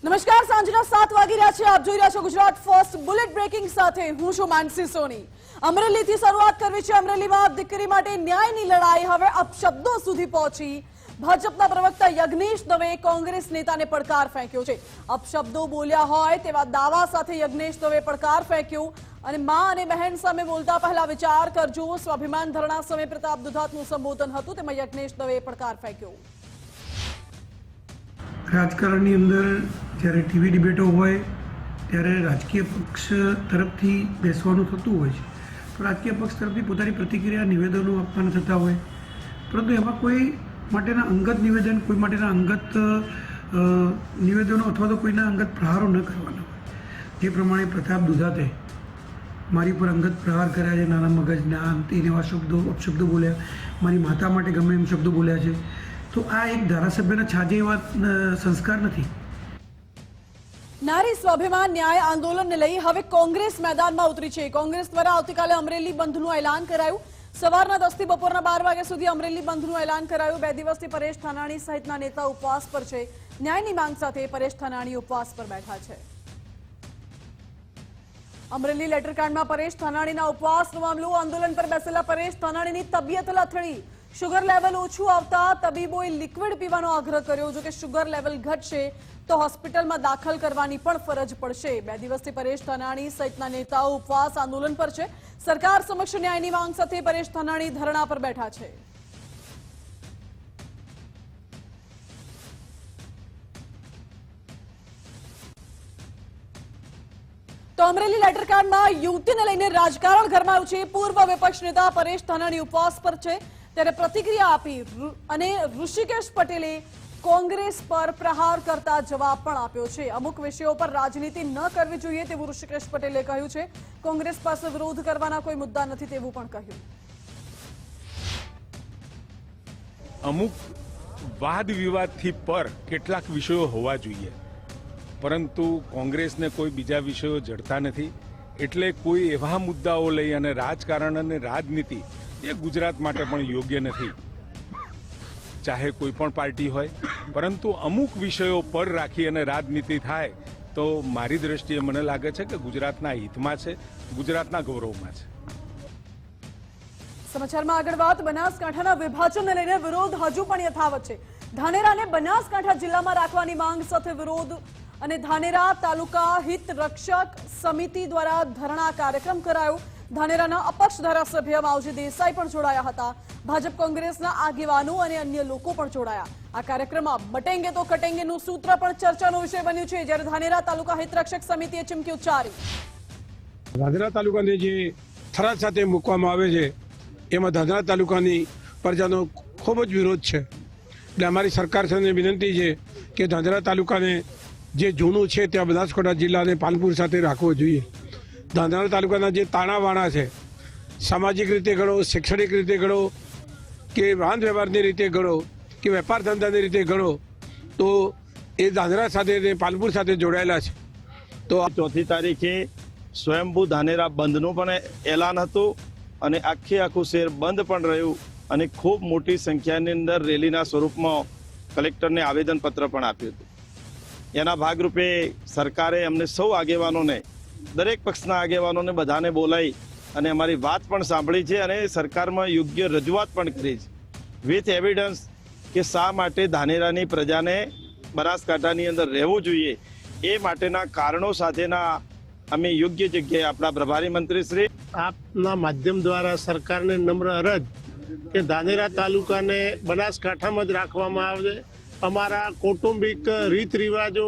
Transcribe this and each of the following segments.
નમસ્કાર, સાંજના 7 વાગી રહ્યા છે. આપ જોઈ રહ્યા છો ગુજરાત ફર્સ્ટ બુલેટ બ્રેકિંગ સાથે. હું છું માનસી સોની. અમરેલીથી શરૂઆત કરવી છે. અમરેલીમાં દીકરી માટે ન્યાયની લડાઈ હવે અપશબ્દો સુધી પહોંચી. ભાજપના પ્રવક્તા યજ્ઞેશ દવે કોંગ્રેસ નેતાને પડકાર ફેંક્યો છે. અપશબ્દો બોલ્યા હોય તેવા દાવા સાથે યજ્ઞેશ દવે પડકાર ફેંક્યો. અને માં અને બહેન સામે બોલતા પહેલા વિચાર કરજો. સ્વાભિમાન ધરણા સમયે પ્રતાપ દુધાતનું સંબોધન હતું, તેમાં યજ્ઞેશ દવે પડકાર ફેંક્યો. રાજકારણની અંદર જ્યારે ટીવી ડિબેટો હોય ત્યારે રાજકીય પક્ષ તરફથી બેસવાનું થતું હોય છે, તો રાજકીય પક્ષ તરફથી પોતાની પ્રતિક્રિયા નિવેદનો આપવાના થતા હોય, પરંતુ એમાં કોઈ માટેના અંગત નિવેદન, કોઈ માટેના અંગત નિવેદનો અથવા તો કોઈના અંગત પ્રહારો ન કરવાના હોય. જે પ્રમાણે પ્રતાપ દુધાતે મારી પર અંગત પ્રહાર કર્યા છે, નાના મગજના અંતે એવા અપશબ્દો બોલ્યા, મારી માતા માટે ગમે એમ શબ્દો બોલ્યા છે, તો આ એક ધારાસભ્યના છાજે એવા સંસ્કાર નથી. નારી સ્વાભિમાન ન્યાય આંદોલનને લઈ હવે કોંગ્રેસ મેદાનમાં ઉતરી છે. કોંગ્રેસ દ્વારા આવતીકાલે અમરેલી બંધનું એલાન કરાયું. સવારના 10 થી બપોરના 12 વાગ્યા સુધી અમરેલી બંધનું એલાન કરાયું. 2 દિવસથી પરેશ ધાનાણી સહિતના નેતા ઉપવાસ પર છે. ન્યાયની માંગ સાથે પરેશ ધાનાણી ઉપવાસ પર બેઠા છે. અમરેલી લેટરકાંડમાં પરેશ ધાનાણીના ઉપવાસનો મામલો. આંદોલન પર બેસેલા પરેશ ધાનાણીની તબિયત લથડી. શુગર લેવલ ઓછું આવતા તબીબોએ લિક્વિડ પીવાનો આગ્રહ કર્યો. જો કે શુગર લેવલ ઘટશે તો હોસ્પિટલમાં દાખલ કરવાની પણ ફરજ પડશે. 2 દિવસથી પરેશ ધાનાણી સહિતના નેતાઓ ઉપવાસ આંદોલન પર છે. સરકાર સમક્ષ ન્યાયની માંગ સાથે પરેશ ધાનાણી ધરણા પર બેઠા છે. તો અમરેલી લેટરકાંડમાં યુવતીને લઈને રાજકારણ ગરમાયું છે. પૂર્વ વિપક્ષ નેતા પરેશ ધાનાણી ઉપવાસ પર છે, ત્યારે પ્રતિક્રિયા આપી અને ઋષિકેશ પટેલે કોંગ્રેસ પર પ્રહાર કરતા જવાબ પણ આપ્યો છે. અમુક વિષયો પર રાજનીતિ ન કરવી જોઈએ તેવું ઋષિકેશ પટેલે કહ્યું છે. કોંગ્રેસ પાસે વિરોધ કરવાના કોઈ મુદ્દા નથી તેવું પણ કહ્યું. અમુક વાદ વિવાદથી પર કેટલાક વિષયો હોવા જોઈએ, પરંતુ કોંગ્રેસને કોઈ બીજા વિષયો જડતા નથી. એટલે કોઈ એવા મુદ્દાઓ લઈ અને રાજકારણ અને રાજનીતિ એ ગુજરાત માટે પણ યોગ્ય નથી, ચાહે કોઈ પણ પાર્ટી હોય. પરંતુ અમુક વિષયો પર રાખી અને રાજનીતિ થાય તો મારી દ્રષ્ટિએ મને લાગે છે કે ગુજરાતના હિતમાં છે, ગુજરાતના ગૌરવમાં છે. સમાચારમાં આગળ વાત બનાસકાંઠાના વિભાજનને લઈને વિરોધ હજુ પણ યથાવત છે. ધાનેરાને બનાસકાંઠા જિલ્લામાં રાખવાની માંગ સાથે વિરોધ અને ધાનેરા તાલુકા હિત રક્ષક સમિતિ દ્વારા ધરણા કાર્યક્રમ કરાયો. ધાનેરાના અપક્ષ ધારાસભ્ય માવજી દેસાઈ પણ જોડાયા હતા. ભાજપ કોંગ્રેસના આગેવાનો અને અન્ય લોકો પણ જોડાયા. આ કાર્યક્રમમાં બટેંગે તો કટેંગેનું સૂત્ર પણ ચર્ચાનો વિષય બન્યું છે. જ્યારે ધાનેરા તાલુકા હિત રક્ષક સમિતિએ ચીમકી ઉચ્ચારી. ધાનેરા તાલુકાને જે થરાદ સાથે મૂકવામાં આવે છે એમાં ધાનેરા તાલુકાની પ્રજાનો ખૂબ જ વિરોધ છે. એટલે અમારી સરકાર સાથે વિનંતી છે કે ધાનેરા તાલુકાને જે જૂનું છે ત્યાં બનાસકાંઠા જિલ્લાને પાલનપુર સાથે રાખવો જોઈએ. ધાનેરા તાલુકાના જે તાણાવાણા છે, સામાજિક રીતે ગણો, શૈક્ષણિક રીતે ગણો, કે વાહન વ્યવહારની રીતે ગણો, કે વેપાર ધંધાની રીતે ગણો, તો એ ધાનેરા સાથે પાલનપુર સાથે જોડાયેલા છે. તો 4 તારીખે સ્વયંભૂ ધાનેરા બંધનું પણ એલાન હતું અને આખું શહેર બંધ પણ રહ્યું અને ખૂબ મોટી સંખ્યાની અંદર રેલીના સ્વરૂપમાં કલેક્ટરને આવેદનપત્ર પણ આપ્યું હતું. એના ભાગરૂપે સરકારે અમને સૌ આગેવાનોને, દરેક પક્ષના આગેવાનોને બધાને બોલાવી અને અમારી વાત પણ સાંભળી છે અને સરકારમાં યોગ્ય રજૂઆત પણ કરી છે વિથ એવિડન્સ કે શા માટે ધાનેરાની પ્રજાને બનાસકાંઠાની અંદર રહેવું જોઈએ એ માટેના કારણો સાથેના અમે યોગ્ય જગ્યાએ આપણા પ્રભારી મંત્રી શ્રી આપના માધ્યમ દ્વારા સરકારને નમ્ર અરજ કે ધાનેરા તાલુકાને બનાસકાંઠામાં જ રાખવામાં આવે. અમારા કૌટુંબિક રીત રિવાજો,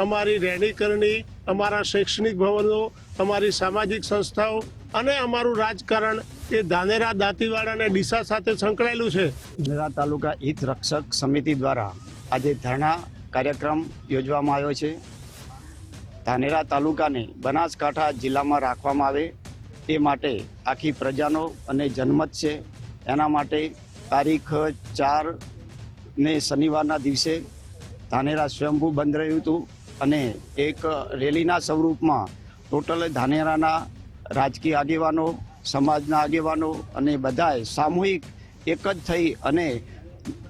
અમારી રહેણીકરણી, અમારા શૈક્ષણિક ભવનો, અમારી સામાજિક સંસ્થાઓ અને અમારું રાજકારણ એ ધાનેરા, દાંતીવાડા અને ડીસા સાથે સંકળાયેલું છે. ધાનેરા તાલુકા હિત રક્ષક સમિતિ દ્વારા આજે ધરણા કાર્યક્રમ યોજવામાં આવ્યો છે. ધાનેરા તાલુકાને બનાસકાંઠા જિલ્લામાં રાખવામાં આવે તે માટે આખી પ્રજાનો અને જનમત છે. એના માટે તારીખ 4 ને શનિવારના દિવસે ધાનેરા સ્વયંભૂ બંધ રહ્યું હતું અને એક રેલીના સ્વરૂપમાં ટોટલ ધાનેરાના રાજકીય આગેવાનો, સમાજના આગેવાનો અને બધાએ સામૂહિક એક જ થઈ અને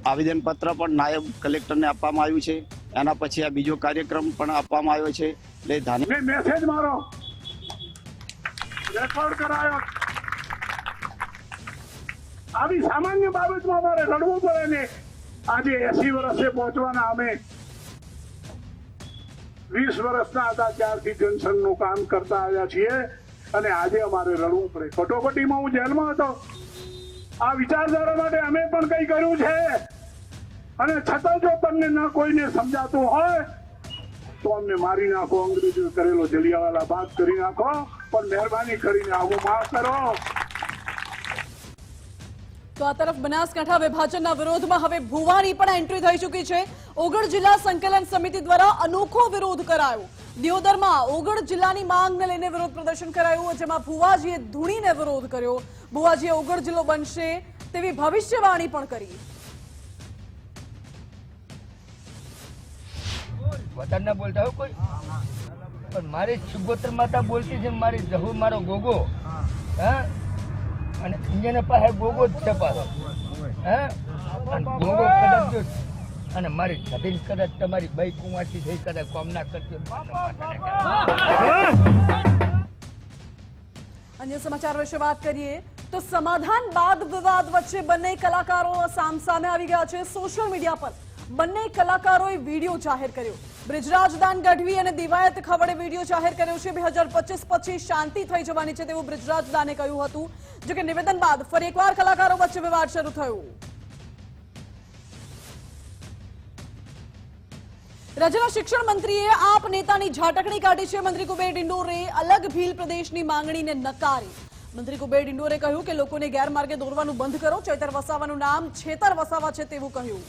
આવેદનપત્ર પણ નાયબ કલેક્ટરને આપવામાં આવ્યું છે એના પછી આ બીજો કાર્યક્રમ પણ આપવામાં આવ્યો છે. એટલે મેસેજ મારો રેકોર્ડ કરાયો. આવી સામાન્ય બાબતમાં અમારે લડવું પડે ને. આજે 80 વર્ષે પહોંચવાના અમે 20 વર્ષના હતા ત્યારથી જનસંઘનું કામ કરતા આવ્યા છીએ અને આજે અમારે લડવું પડે. કટોકટીમાં હું જેલમાં હતો. આ વિચારધારા માટે અમે પણ કંઈ કર્યું છે અને છતાં જો તમને ન કોઈને સમજાતું હોય તો અમને મારી નાખો, અંગ્રેજો કરેલો જલિયાવાલા બાગ કરી નાખો, પણ મહેરબાની કરીને આવું માફ કરો. તો આ તરફ બનાસકાંઠા વિભાજનના વિરોધમાં હવે ભુવાની પણ એન્ટ્રી થઈ ચૂકી છે. ઓગળ જિલ્લા સંકલન સમિતિ દ્વારા અનોખો વિરોધ કરાયો. દિયોદરમાં ઓગળ જિલ્લાની માંગને લઈને વિરોધ પ્રદર્શન કરાયું, જેમાં ભુવાજીએ ધૂણીને વિરોધ કર્યો. ભુવાજીએ ઓગળ જિલ્લો બનશે તેવી ભવિષ્યવાણી પણ કરી. વધારે ના બોલતા હોય કોઈ, પણ મારી સુગોત્ર માતા બોલતી છે, મારી જહુ મારો ગોગો, હા, અને અહીંયા પાસે ગોગો જ છે પાછો, હા, અને ગોગો કદાચ જો અને મારી જમીન કદાચ તમારી બાઈ કુંવાથી થઈ કદાચ કોમ ના કરતી. અન્ય સમાચાર વિશે વાત કરીએ તો સમાધાન બાદ વિવાદ વચ્ચે બંને કલાકારો સામસામે આવી ગયા છે. સોશિયલ મીડિયા પર બંને કલાકારોએ વિડીયો જાહેર કર્યો. બ્રિજરાજ દાન ગઢવી અને દિવાયત ખવડે વિડીયો જાહેર કર્યો છે. 2025 પછી શાંતિ થઈ જવાની છે તેવું બ્રિજરાજ દાને કહ્યું હતું. જોકે નિવેદન બાદ ફરી એકવાર કલાકારો વચ્ચે વિવાદ શરૂ થયો. રાજ્યના શિક્ષણ મંત્રીએ આપ નેતાની ઝાટકણી કાઢી છે. મંત્રી કુબેર ડિંડોરે અલગ ભીલ પ્રદેશની માંગણીને નકારી. મંત્રી કુબેર ડિંડોરે કહ્યું કે લોકોને ગેરમાર્ગે દોરવાનું બંધ કરો. ચૈતર વસાવાનું નામ છેતર વસાવા છે તેવું કહ્યું.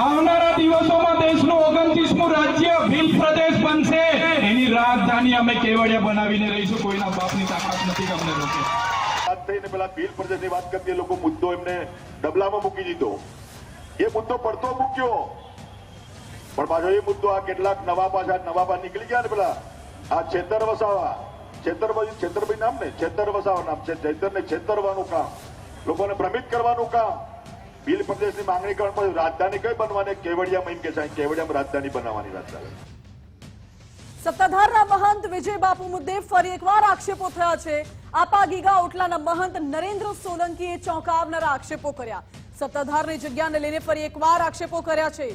આવનારા દિવસોમાં દેશનું 29મું રાજ્ય ભીલ પ્રદેશ બનશે. એની રાજધાની અમે કેવડિયા બનાવીને રહીશું. કોઈના બાપની તાકાત નથી અમને રોકે. વાત થઈને પેલા ભીલ પ્રદેશની વાત કરતી લોકો મુદ્દો એમને ડબલામાં મૂકી દીધો. એ મુદ્દો પડતો મૂક્યો, પણ પાછો એ મુદ્દો આ કેટલાક નવા નીકળી ગયા ને પેલા આ છેતર વસાવા, છેતરભાઈ નામ ને છેતર વસાવા નામ છે. છેતરને છેતરવાનું કામ, લોકોને ભ્રમિત કરવાનું કામ. ભીલ પ્રદેશની માંગણી કરવા રાજધાની કઈ બનવાની? કેવડિયામાં એમ કે છે કેવડિયામાં રાજધાની બનાવવાની વાત ચાલે. સત્તાધારના મહંત વિજય બાપુ મુદ્દે ફરી એકવાર આક્ષેપો થયા છે. આપા ગીગા ઓટલાના મહંત નરેન્દ્ર સોલંકીએ ચોંકાવનારા આક્ષેપો કર્યા. સત્તાધારની જગ્યાને લઈને ફરી એકવાર આક્ષેપો કર્યા છે.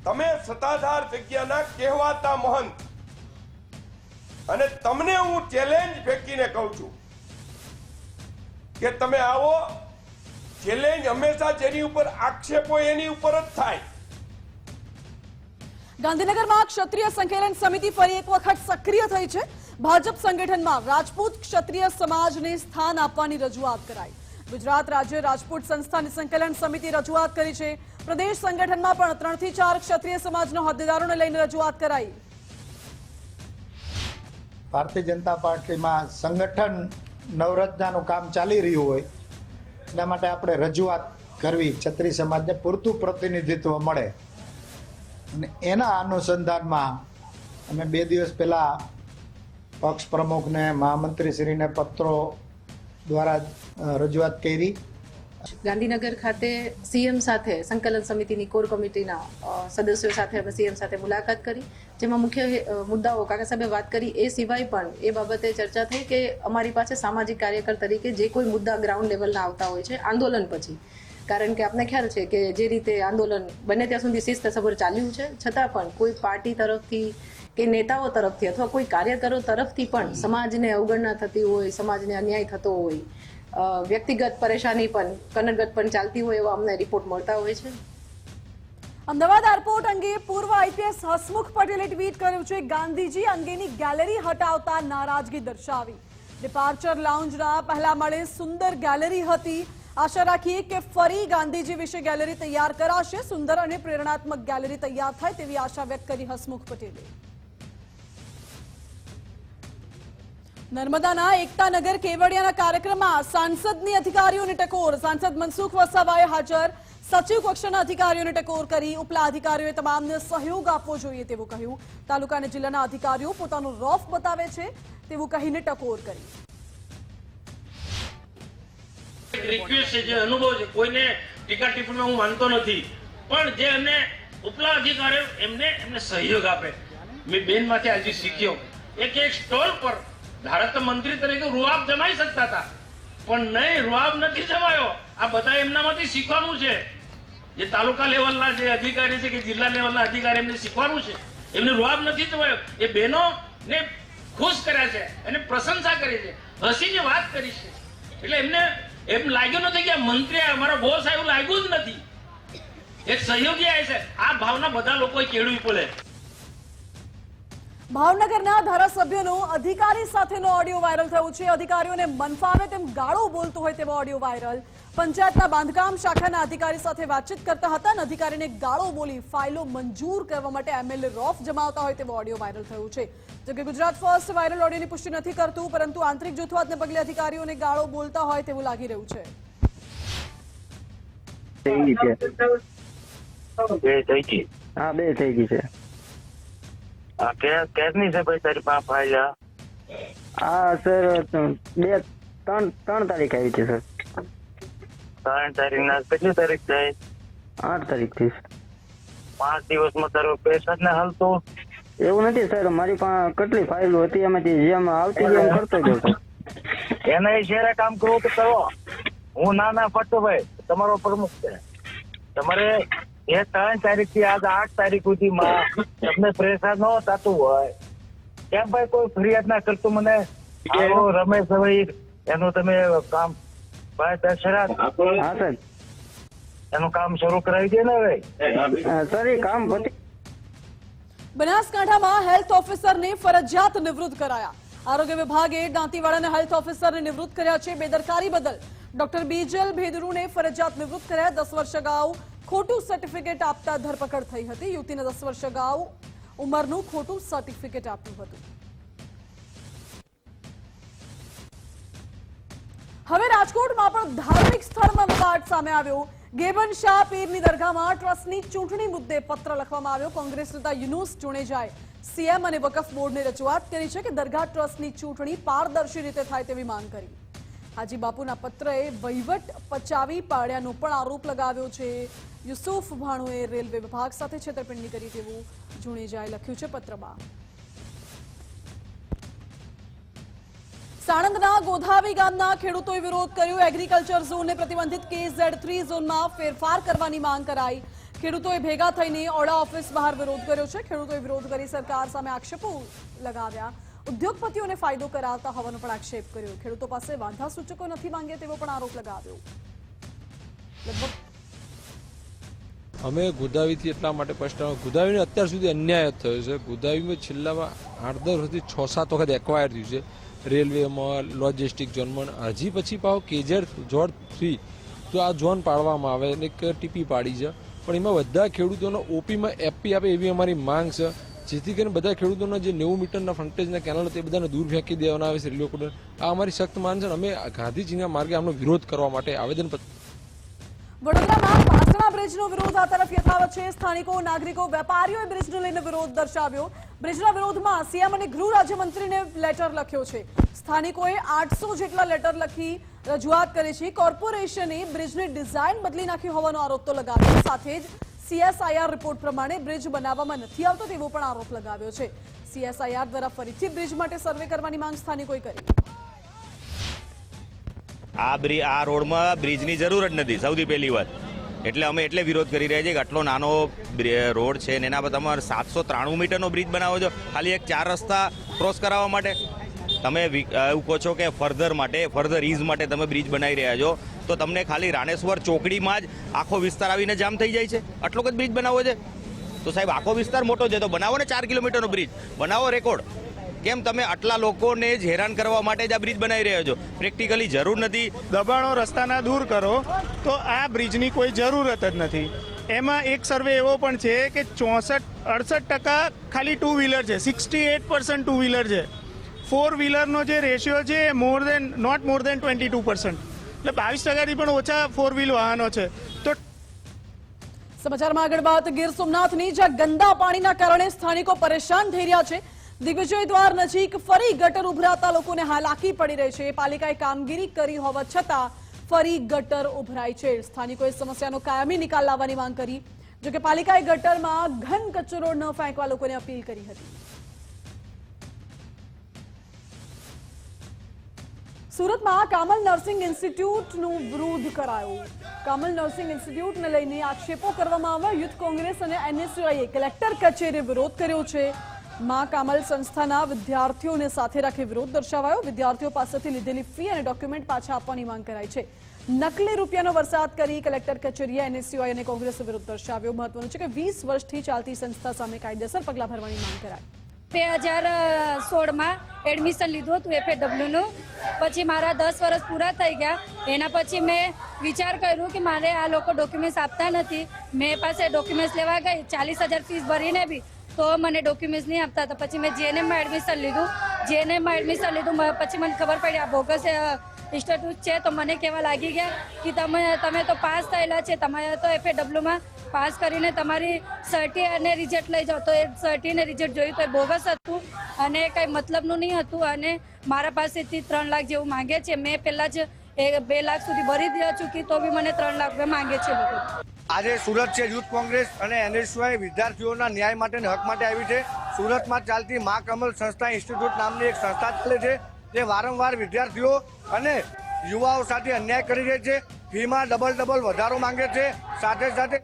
તમે સત્તાધાર જગ્યાના કહેવાતા મહંત, અને તમને હું ચેલેન્જ ફેંકીને કહું છું કે તમે આવો. ચેલેન્જ હંમેશા જેની ઉપર આક્ષેપો એની ઉપર જ થાય. ગાંધીનગરમાં ક્ષત્રિય સંકલન સમિતિ ફરી એક વખત સક્રિય થઈ છે. ભાજપ સંગઠનમાં રાજપૂત ક્ષત્રિય સમાજને સ્થાન આપવાની રજૂઆત કરાઈ. ગુજરાત રાજ્ય રાજપૂત સંસ્થાની સંકલન સમિતિ રજૂઆત કરી છે. પ્રદેશ સંગઠનમાં પણ 3 થી 4 ક્ષત્રિય સમાજના હોદ્દેદારોને લઈને રજૂઆત કરાઈ. ભારતીય જનતા પાર્ટીમાં સંગઠન નવરત્નાનું કામ ચાલી રહ્યું હોય એટલા માટે આપણે રજૂઆત કરવી, ક્ષત્રિય સમાજને પૂરતું પ્રતિનિધિત્વ મળે. અને એના અનુસંધાનમાં અમે 2 દિવસ પહેલા પક્ષ પ્રમુખને, મહામંત્રીશ્રીને પત્રો દ્વારા રજૂઆત કરી. ગાંધીનગર ખાતે સીએમ સાથે સંકલન સમિતિની કોર કમિટીના સદસ્યો સાથે અમે સીએમ સાથે મુલાકાત કરી, જેમાં મુખ્ય મુદ્દાઓ કાકા સાહેબે વાત કરી. એ સિવાય પણ એ બાબતે ચર્ચા થઈ કે અમારી પાસે સામાજિક કાર્યકર તરીકે જે કોઈ મુદ્દા ગ્રાઉન્ડ લેવલના આવતા હોય છે આંદોલન પછી, કારણ કે આપને ખ્યાલ છે કે જે રીતે આંદોલન બને ત્યાં સુધી શિસ્તસભર ચાલ્યું છે, છતાં પણ કોઈ પાર્ટી તરફથી કે નેતાઓ તરફથી અથવા કોઈ કાર્યકરો તરફથી પણ સમાજને અવગણના થતી હોય, સમાજને અન્યાય થતો હોય, વ્યક્તિગત પરેશાની પણ કનડગત પણ ચાલતી હોય એવા અમને રિપોર્ટ મળતા હોય છે. અમદાવાદ એરપોર્ટ અંગે પૂર્વ આઈપીએસ હસમુખ પટેલે ટ્વીટ કર્યું છે. ગાંધીજી અંગેની ગેલેરી હટાવતા નારાજગી દર્શાવી. ડિપાર્ચર લાઉન્જના પહેલા માળે સુંદર ગેલેરી હતી. આશા રાખીએ કે ફરી ગાંધીજી વિશે ગેલેરી તૈયાર કરાશે. સુંદર અને પ્રેરણાત્મક ગેલેરી તૈયાર થાય તેવી આશા વ્યક્ત કરી હસમુખ પટેલે. નર્મદાના એકતાનગર કેવડિયાના કાર્યક્રમમાં સાંસદની અધિકારીઓને ટકોર. સાંસદ મનસુખ વસાવાએ હાજર સચિવ કક્ષાના અધિકારીઓને ટકોર કરી. ઉપલા અધિકારીઓએ તમામને સહયોગ આપવો જોઈએ તેવું કહ્યું. તાલુકા અને જિલ્લાના અધિકારીઓ પોતાનો રોફ બતાવે છે તેવું કહીને ટકોર કરી. રિક્વેસ્ટ છે, જે અનુભવ છે, કોઈને ટીકા ટિપ્પણીમાં હું માનતો નથી, પણ જે એમને ઉપલા અધિકારીઓ એમને સહયોગ આપે. મેં બેનમાંથી આજે શીખ્યો એક સ્ટોલ પર ધારો કે મંત્રી તરીકે રૂઆબ જમાઈ શકતા હતા, પણ નહીં, રૂઆબ નથી જમાયો. આ બધા એમનામાંથી શીખવાનું છે. જે તાલુકા લેવલના જે અધિકારી છે કે જિલ્લા લેવલના અધિકારી એમને શીખવાનું છે. એમને રૂઆબ નથી જમાયો. એ બહેનો ને ખુશ કર્યા છે અને પ્રશંસા કરી છે, હસીને વાત કરી છે. એટલે એમને એમ લાગ્યું નથી કે મંત્રી અમારો બોસ આવ્યું, લાગ્યું જ નથી. એક સહયોગી આવે છે. આ ભાવના બધા લોકોએ કેળવી પડે. ભાવનગરના ધારાસભ્યનો અધિકારી સાથેનો ઓડિયો વાયરલ થયો છે. અધિકારીઓને મન ફાવે તેમ ગાળો બોલતો હોય તેવો ઓડિયો વાયરલ. પંચાયતના બાંધકામ શાખાના અધિકારી સાથે વાતચીત કરતા હતા અને અધિકારીને ગાળો બોલી ફાઇલો મંજૂર કરવા માટે એમએલએ રોફ જમાવતા હોય તેવો ઓડિયો વાયરલ થયો છે. જોકે ગુજરાત ફર્સ્ટ વાયરલ ઓડિયોની પુષ્ટિ નથી કરતું, પરંતુ આંતરિક જૂથવાદને પગલે અધિકારીઓને ગાળો બોલતા હોય તેવું લાગી રહ્યું છે. હા, 2 થઈ ગઈ છે. કેસની છે ભાઈ તારી પાસે ફાઇલ? હા સર, 3 તારીખ આવી છે સર. 3 તારીખ ના કેટલી તારીખ થાય? 8 તારીખ થી. 5 દિવસમાં તારો પૈસા ને હાલતો? એવું નથી સર, મારી પાસે કેટલી ફાઇલો હતી એમાંથી જેમ આવતી એમ કરતો ગયો સર. એના શેરે કામ કરવું તો કરો. હું ના ફટતો ભાઈ, તમારો પ્રમુખ છે. તમારે એ 3 તારીખ થી આજ 8 તારીખ સુધીમાં તમને પ્રેશર ન થતું હોય કેમ ભાઈ? કોઈ ફરિયાદ ના કરતું મને રમેશ ભાઈ એનું તમે કામ ભાઈ દશરથ એનું કામ શરૂ કરાવી દે ને ભાઈ. સર એ કામ બનાસકાંઠામાં હેલ્થ ઓફિસરને ફરજિયાત નિવૃત્ત કરાયા. આરોગ્ય વિભાગે દાંતીવાડાના હેલ્થ ઓફિસરને નિવૃત્ત કર્યા છે. બેદરકારી બદલ ડોક્ટર બીજલ ભેદરુને ફરજિયાત નિવૃત્ત કર્યા. 10 વર્ષ અગાઉ ખોટું સર્ટિફિકેટ આપતા ધરપકડ થઈ હતી. યુવતીને 10 વર્ષ અગાઉ ઉંમરનું ખોટું સર્ટિફિકેટ આપ્યું હતું. હવે રાજકોટમાં પણ ધાર્મિક સ્થળમાં વિવાદ સામે આવ્યો. ગેબન શાહ પીરની દરગાહમાં ટ્રસ્ટની ચૂંટણી મુદ્દે પત્ર લખવામાં આવ્યો. કોંગ્રેસ નેતા યુનુસ જુનેજાએ સીએમ અને વકફ બોર્ડને રજૂઆત કરી છે કે દરગાહ ટ્રસ્ટની ચૂંટણી પારદર્શી રીતે થાય તેવી માંગ કરી. હાજી બાપુના પત્રએ વહીવટ પચાવી પાડ્યાનો પણ આરોપ લગાવ્યો છે. યુસુફ ભાણુએ રેલવે વિભાગ સાથે છેતરપિંડી કરી તેવું જુનેજાએ લખ્યું છે પત્રમાં. સાણંદના ગોધાવી ગામના ખેડૂતોએ વિરોધ કર્યો. એગ્રીકલ્ચર ઝોનને પ્રતિબંધિત KZ3 ઝોનમાં ફેરફાર કરવાની માંગ કરાઈ. ખેડૂતોએ ભેગા થઈને ઓડા ઓફિસ બહાર વિરોધ કર્યો છે. ખેડૂતોએ વિરોધ કરી સરકાર સામે આક્ષેપો લગાવ્યા. ઉદ્યોગપતિઓને ફાયદો કરાવતા હોવાનો પણ આક્ષેપ કર્યો. ખેડૂતો પાસે વાંધા સૂચકો નથી માંગ્યા તેવો પણ આરોપ લગાવ્યો. અમે ગોદાવીથી એટલા માટે પ્રશ્ન, ગોદાવીને અત્યાર સુધી અન્યાય થયો છે. ગોદાવીમાં છેલ્લામાં 8-10 વર્ષથી 6-7 વખત એક્વાયર થયું છે. રેલવેમાં, લોજિસ્ટિક ઝોનમાં. હજી પછી પાછો KZ3 તો આ ઝોન પાડવામાં આવે અને એક ટીપી પાડી છે, પણ એમાં બધા ખેડૂતોને ઓપીમાં FP આપે એવી અમારી માંગ છે, જેથી કરીને બધા ખેડૂતોના જે 90 મીટરના ફ્રન્ટેજના કેનાલ તે બધાને દૂર ફેંકી દેવાના આવે છે રેલવે. આ અમારી સખ્ત માંગ છે. અમે ગાંધીજીના માર્ગે આમનો વિરોધ કરવા માટે આવેદનપત્ર. વડોદરામાં ભાસણા બ્રિજનો વિરોધ આ તરફ યથાવત છે. સ્થાનિકો, નાગરિકો, વેપારીઓએ બ્રિજને લઈને વિરોધ દર્શાવ્યો. બ્રિજના વિરોધમાં સીએમ અને ગૃહ રાજ્યમંત્રીને લેટર લખ્યો છે. સ્થાનિકોએ 800 જેટલા લેટર લખી રજૂઆત કરી છે. કોર્પોરેશને બ્રિજની ડિઝાઇન બદલી નાખી હોવાનો આરોપ તો લગાવ્યો. સાથે જ CSIR રિપોર્ટ પ્રમાણે બ્રિજ બનાવવામાં નથી આવતો તેવો પણ આરોપ લગાવ્યો છે. CSIR દ્વારા ફરીથી બ્રિજ માટે સર્વે કરવાની માંગ સ્થાનિકોએ કરી. આ રોડમાં બ્રિજની જરૂર જ નથી, સૌથી પહેલી વાત. એટલે અમે વિરોધ કરી રહ્યા છીએ કે આટલો નાનો રોડ છે ને એના પર તમારે 793 મીટરનો બ્રિજ બનાવો છો ખાલી એક 4 રસ્તા ક્રોસ કરાવવા માટે. તમે એવું કહો છો કે ફર્ધર ઇઝ માટે તમે બ્રિજ બનાવી રહ્યા છો, તો તમને ખાલી રાણેશ્વર ચોકડીમાં જ આખો વિસ્તાર આવીને જામ થઈ જાય છે. આટલો જ બ્રિજ બનાવવો છે તો સાહેબ આખો વિસ્તાર મોટો છે તો બનાવો ને 4 કિલોમીટરનો બ્રિજ બનાવો. રેકોર્ડ કેમ તમે આટલા લોકોને જ હેરાન કરવા માટે જ આ બ્રિજ બનાવી રહ્યા છો? પ્રેક્ટિકલી જરૂર નથી. દબાણો રસ્તાના દૂર કરો તો આ બ્રિજની કોઈ જરૂરત જ નથી. એમાં એક સર્વે એવો પણ છે કે 68% ખાલી 2 વ્હીલર છે, 68% 2 વ્હીલર છે. 4 વ્હીલરનો જે રેશિયો છે એ નોટ મોર દેન 22%. એટલે 22%થી પણ ઓછા 4 વ્હીલ વાહનો છે. તો સમાચારમાં આગળ વાત ગીર સોમનાથની, જ્યાં ગંદા પાણીના કારણે સ્થાનિકો પરેશાન થઈ રહ્યા છે. દિગ્વિજય દ્વાર નજીક ફરી ગટર ઉભરાતા લોકોને હાલાકી પડી રહી છે. પાલિકાએ કામગીરી કરી હોવા છતાં ફરી ગટર ઉભરાઈ છે. સ્થાનિકોએ સમસ્યાનો કાયમી નિકાલ લાવવાની માંગ કરી. જોકે પાલિકાએ ગટરમાં ઘન કચરો ન ફેંકવા લોકોને અપીલ કરી હતી. સુરતમાં કામલ નર્સિંગ ઇન્સ્ટિટ્યૂટનું વિરોધ કરાયો. કામલ નર્સિંગ ઇન્સ્ટિટ્યૂટને લઈને આક્ષેપો કરવામાં આવ્યા. યુથ કોંગ્રેસ અને એનએસયુઆઈએ કલેક્ટર કચેરીએ વિરોધ કર્યો છે. માં કામલ સંસ્થાના વિદ્યાર્થીઓને સાથે રાખી વિરોધ દર્શાવાયો. વિદ્યાર્થીઓ પાસેથી લીધેલી ફી અને ડોક્યુમેન્ટ પાછા આપવાની માંગ કરાઈ છે. નકલી રૂપિયાનો વરસાદ કરી કલેક્ટર કચેરીએ એનએસયુઆઈ અને કોંગ્રેસે વિરોધ દર્શાવ્યો. મહત્વનું છે કે 20 વર્ષથી ચાલતી સંસ્થા સામે કાયદેસર પગલાં ભરવાની માંગ કરાઈ. 2016માં એડમિશન લીધું હતું FAWનું. પછી મારા 10 વર્ષ પૂરા થઈ ગયા. એના પછી મેં વિચાર કર્યું કે મારે આ લોકો ડોક્યુમેન્ટ્સ આપતા નથી. મેં પાસે ડોક્યુમેન્ટ્સ લેવા ગઈ, 40,000 ફીસ ભરીને બી તો મને ડોક્યુમેન્ટ્સ નહીં આપતા. તો પછી મેં JNMમાં એડમિશન લીધું. પછી મને ખબર પડી આ બોગસ ઇન્સ્ટિટ્યૂટ છે. તો મને કહેવા લાગી ગયા કે તમે તો પાસ થયેલા છે, તમારે તો FAWમાં પાસ કરીને તમારી સર્ટી અને રિઝલ્ટ લઈ જાઓ. તો એ સર્ટી અને રિઝલ્ટ જોયું તો એ બોગસ હતું અને કંઈ મતલબનું નહીં હતું. અને મારા પાસેથી 3 લાખ જેવું માંગે છે. મેં પહેલાં જ 2 લાખ સુધી ભરી દીધા ચૂકી, તો બી મને 3 લાખ રૂપિયા માંગે છે લોકો. આજે સુરત છે યુથ કોંગ્રેસ અને એનએસયુઆઈ વિદ્યાર્થીઓના ન્યાય માટે અને હક માટે આવી છે. સુરતમાં ચાલતી મા કમલ સંસ્થા ઇન્સ્ટિટ્યૂટ નામની એક સંસ્થા ચાલે છે, જે વારંવાર વિદ્યાર્થીઓ અને યુવાઓ સાથે અન્યાય કરી રહી છે. ફીમાં ડબલ વધારો માંગે છે. સાથે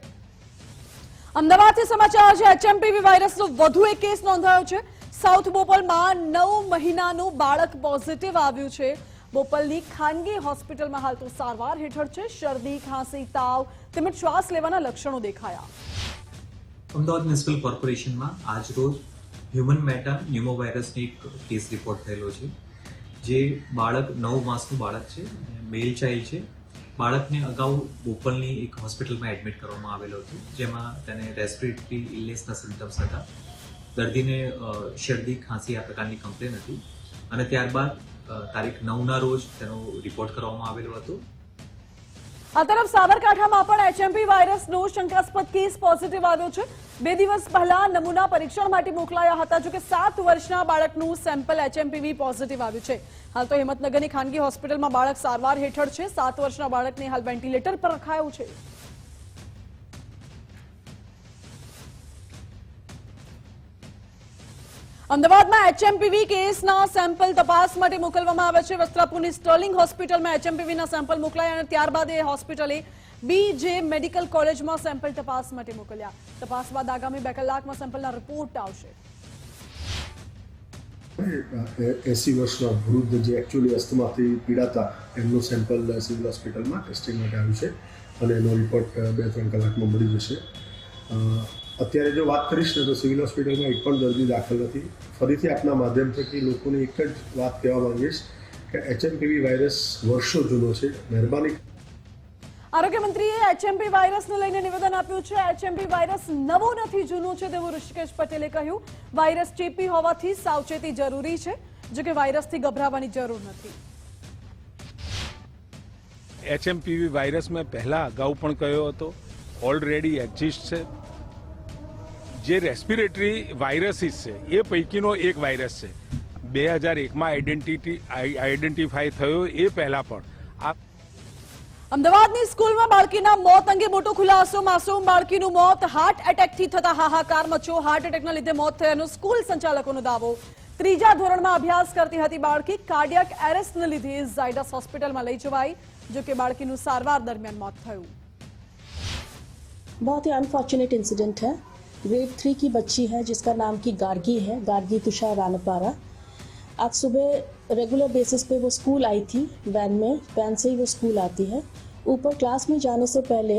અમદાવાદથી સમાચાર છે. HMPV વાયરસનો વધુ એક કેસ નોંધાયો છે. સાઉથ બોપલમાં 9 મહિનાનું બાળક પોઝિટિવ આવ્યું છે. બોપલની ખાનગી હોસ્પિટલમાં હાલ તો સારવાર હેઠળ છે. શરદી, ખાંસી, તાવ તેમજ શ્વાસ લેવાના લક્ષણો દેખાયા. અમદાવાદ મ્યુનિસિપલ કોર્પોરેશનમાં આજ રોજ હ્યુમન મેટા ન્યુમોવાયરસનો એક કેસ રિપોર્ટ થયેલો છે. જે બાળક 9 માસનું બાળક છે, મેલ ચાઇલ્ડ છે. બાળકને અગાઉ બોપલની એક હોસ્પિટલમાં એડમિટ કરવામાં આવેલો હતો, જેમાં તેને રેસ્પિરેટરી ઇલનેસના સિમ્ટમ્સ હતા. દર્દીને શરદી, ખાંસી આ પ્રકારની કમ્પ્લેન હતી અને ત્યારબાદ તારીખ 9ના રોજ તેનો રિપોર્ટ કરવામાં આવેલો હતો. આ તરફ સાબરકાંઠામાં પણ HMP વાયરસનો શંકાસ્પદ કેસ પોઝિટિવ આવ્યો છે. 2 દિવસ પહેલા નમૂના પરીક્ષણ માટે મોકલાયા હતા. જોકે 7 વર્ષના બાળકનું સેમ્પલ HMPV પોઝિટિવ આવ્યું છે. હાલ તો હિંમતનગરની ખાનગી હોસ્પિટલમાં બાળક સારવાર હેઠળ છે. 7 વર્ષના બાળકને હાલ વેન્ટિલેટર પર રખાયું છે. અમદાવાદમાં HMPV કેસના સેમ્પલ તપાસ માટે મોકલવામાં આવ્યા છે. વસ્ત્રાપુરની સ્ટર્લિંગ હોસ્પિટલમાં HMPVના સેમ્પલ મોકલાયા અને ત્યારબાદ એ હોસ્પિટલે BJ મેડિકલ કોલેજમાં સેમ્પલ તપાસ માટે મોકલ્યા. તપાસ બાદ આગામી 2 કલાકમાં સેમ્પલના રિપોર્ટ આવશે. 80 વર્ષના વૃદ્ધ જે એકચ્યુઅલી અસ્થમાથી પીડાતા એમનું સેમ્પલ સિવિલ હોસ્પિટલમાં ટેસ્ટિંગ માટે આવ્યું છે અને એનો રિપોર્ટ 2-3 કલાકમાં મળી જશે. અત્યારે જો વાત કરીશ ને તો સિવિલ હોસ્પિટલમાં એક પણ દર્દી દાખલ નથી. ફરીથી આપના માધ્યમ થકી લોકોને એક જ વાત કહેવા માંગીશ કે HMPV વાયરસ વર્ષો જૂનો છે. મહેરબાની. આરોગ્ય મંત્રીએ HMP વાયરસને લઈને નિવેદન આપ્યું છે. HMP વાયરસ નવો નથી, જૂનો છે તેવું ઋષિકેશ પટેલે કહ્યું. વાયરસ ચેપી હોવાથી સાવચેતી જરૂરી છે, જો કે વાયરસથી ગભરાવાની જરૂર નથી. HMPV વાયરસ મેં પહેલા અગાઉ પણ કહ્યો હતો, ઓલરેડી એક્ઝિસ્ટ છે. જે રેસ્પિરેટરી વાયરસીસ છે એ પૈકીનો એક વાયરસ છે. 2001માં આઈડેન્ટિફાઈ થયો એ પહેલા પણ અમદાવાદની સ્કૂલમાં બાળકીના મોત અંગે મોટો ખુલાસો. માસૂમ બાળકીનું મોત હાર્ટ એટેકથી થતા હાહાકાર મચ્યો. હાર્ટ એટેકના લીધે મોત થયાનો સ્કૂલ સંચાલકોનો દાવો. 3જા ધોરણમાં અભ્યાસ કરતી હતી બાળકી. કાર્ડિયક એરેસ્ટને લીધે ઝાયડસ હોસ્પિટલમાં લઈ જવાઈ, જો કે બાળકીનું સારવાર દરમિયાન મોત થયું. बहुत ही अनफॉर्चुनेट इंसिडेंट है. ग्रेड 3 की बच्ची है जिसका नाम की गार्गी है, गार्गी तुषार रानपारा. आज सुबह रेगुलर बेसिस पे वो स्कूल आई थी वैन में. वैन से ही वो स्कूल आती है. ऊपर क्लास में जाने से पहले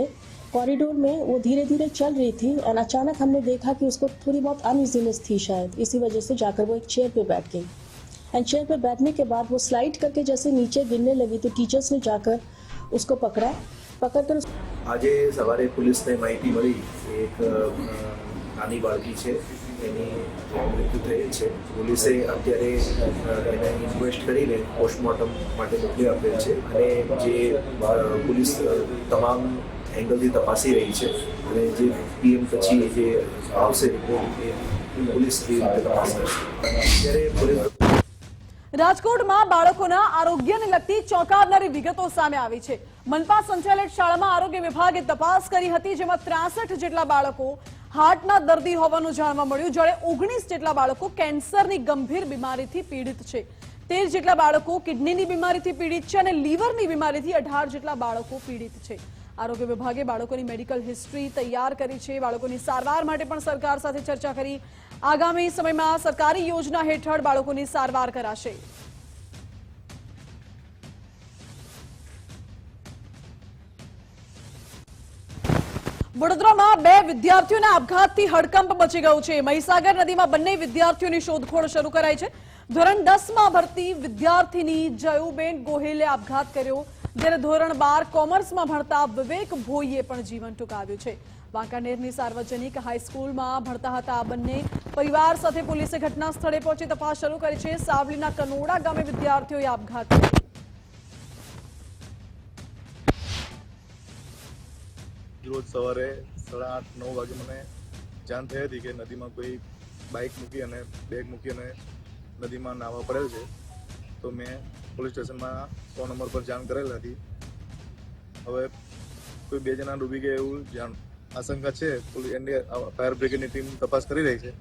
कॉरिडोर में वो धीरे धीरे चल रही थी और अचानक हमने देखा कि उसको थोड़ी बहुत अनइजीनेस थी शायद, इसी वजह से जाकर वो एक चेयर पे बैठ गई. एंड चेयर पे बैठने के बाद वो स्लाइड करके जैसे नीचे गिरने लगी तो टीचर्स ने जाकर उसको पकड़कर આજે સવારે પોલીસને માહિતી મળી એક નાની બાળકી છે, એની મૃત્યુ થયેલ છે. પોલીસે અત્યારે એને ઇન્ક્વેસ્ટ કરીને પોસ્ટમોર્ટમ માટે મોકલી આપેલ છે અને જે પોલીસ તમામ એંગલથી તપાસી રહી છે અને જે PM પછી જે આવશે રિપોર્ટ એ પોલીસ તપાસ કરશે. અત્યારે પોલીસ રાજકોટમાં બાળકોના આરોગ્યને લગતી ચોંકાવનારી વિગતો સામે આવી છે. મનપા સંચાલિત શાળામાં આરોગ્ય વિભાગે તપાસ કરી હતી, જેમાં 63 જેટલા બાળકો હાર્ટના દર્દી હોવાનું જાણવા મળ્યું, જ્યારે 19 જેટલા બાળકો કેન્સરની ગંભીર બીમારીથી પીડિત છે. 13 જેટલા બાળકો કિડનીની બીમારીથી પીડિત છે અને લીવરની બીમારીથી 18 જેટલા બાળકો પીડિત છે. આરોગ્ય વિભાગે બાળકોની મેડિકલ હિસ્ટ્રી તૈયાર કરી છે. બાળકોની સારવાર માટે પણ સરકાર સાથે ચર્ચા કરી. આગામી સમયમાં સરકારી યોજના હેઠળ બાળકોની સારવાર કરાશે. વડોદરામાં 2 વિદ્યાર્થીઓના આપઘાતથી હડકંપ મચી ગયો છે. મહીસાગર નદીમાં બંને વિદ્યાર્થીઓની શોધખોળ શરૂ કરાઈ છે. ધોરણ 10માં ભણતી વિદ્યાર્થીની જયુબેન ગોહિલે આપઘાત કર્યો, જ્યારે ધોરણ 12 કોમર્સમાં ભણતા વિવેક ભોઈએ પણ જીવન ટૂંકાવ્યું છે. વાંકાનેરની સાર્વજનિક હાઈસ્કૂલમાં ભણતા હતા આ બંને પરિવાર સાથે પોલીસે ઘટના સ્થળે પહોંચી તપાસ શરૂ કરી છે. સાવલીના કનોડા ગામે વિદ્યાર્થીઓએ આપઘાત કર્યો. રોજ સવારે 8:30-9 વાગે મને જાણ થઈ હતી કે નદીમાં કોઈ બાઇક મૂકી અને બેગ મૂકી અને નદીમાં નાહવા પડેલ છે. તો મેં પોલીસ સ્ટેશનમાં 100 નંબર પર જાણ કરેલ હતી. હવે કોઈ 2 જણા ડૂબી ગયા એવું આશંકા છે. ફાયર બ્રિગેડની ટીમ તપાસ કરી રહી છે.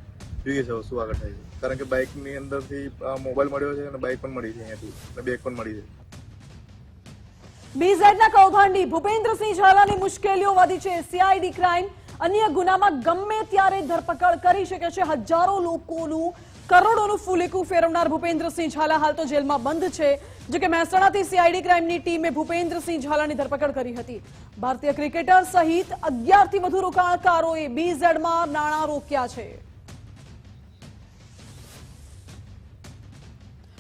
જોઈએ છે શું આગળ થાય છે, કારણ કે બાઇકની અંદરથી મોબાઈલ મળ્યો છે અને બાઇક પણ મળી છે અહીંયાથી અને બેગ પણ મળી છે. બીઝેડના કૌભાંડી ભૂપેન્દ્રસિંહ ઝાલાની મુશ્કેલીઓ વધી છે. સીઆઈડી ક્રાઇમ અન્ય ગુનામાં ગમે ત્યારે ધરપકડ કરી શકે છે. હજારો લોકોનું કરોડોનું ફૂલેકું ફેરવનાર ભૂપેન્દ્રસિંહ ઝાલા હાલ તો જેલમાં બંધ છે. જોકે મહેસાણાથી સીઆઈડી ક્રાઇમની ટીમે ભૂપેન્દ્રસિંહ ઝાલાની ધરપકડ કરી હતી. ભારતીય ક્રિકેટર સહિત 11થી વધુ રોકાણકારોએ બીઝેડમાં નાણાં રોક્યા છે.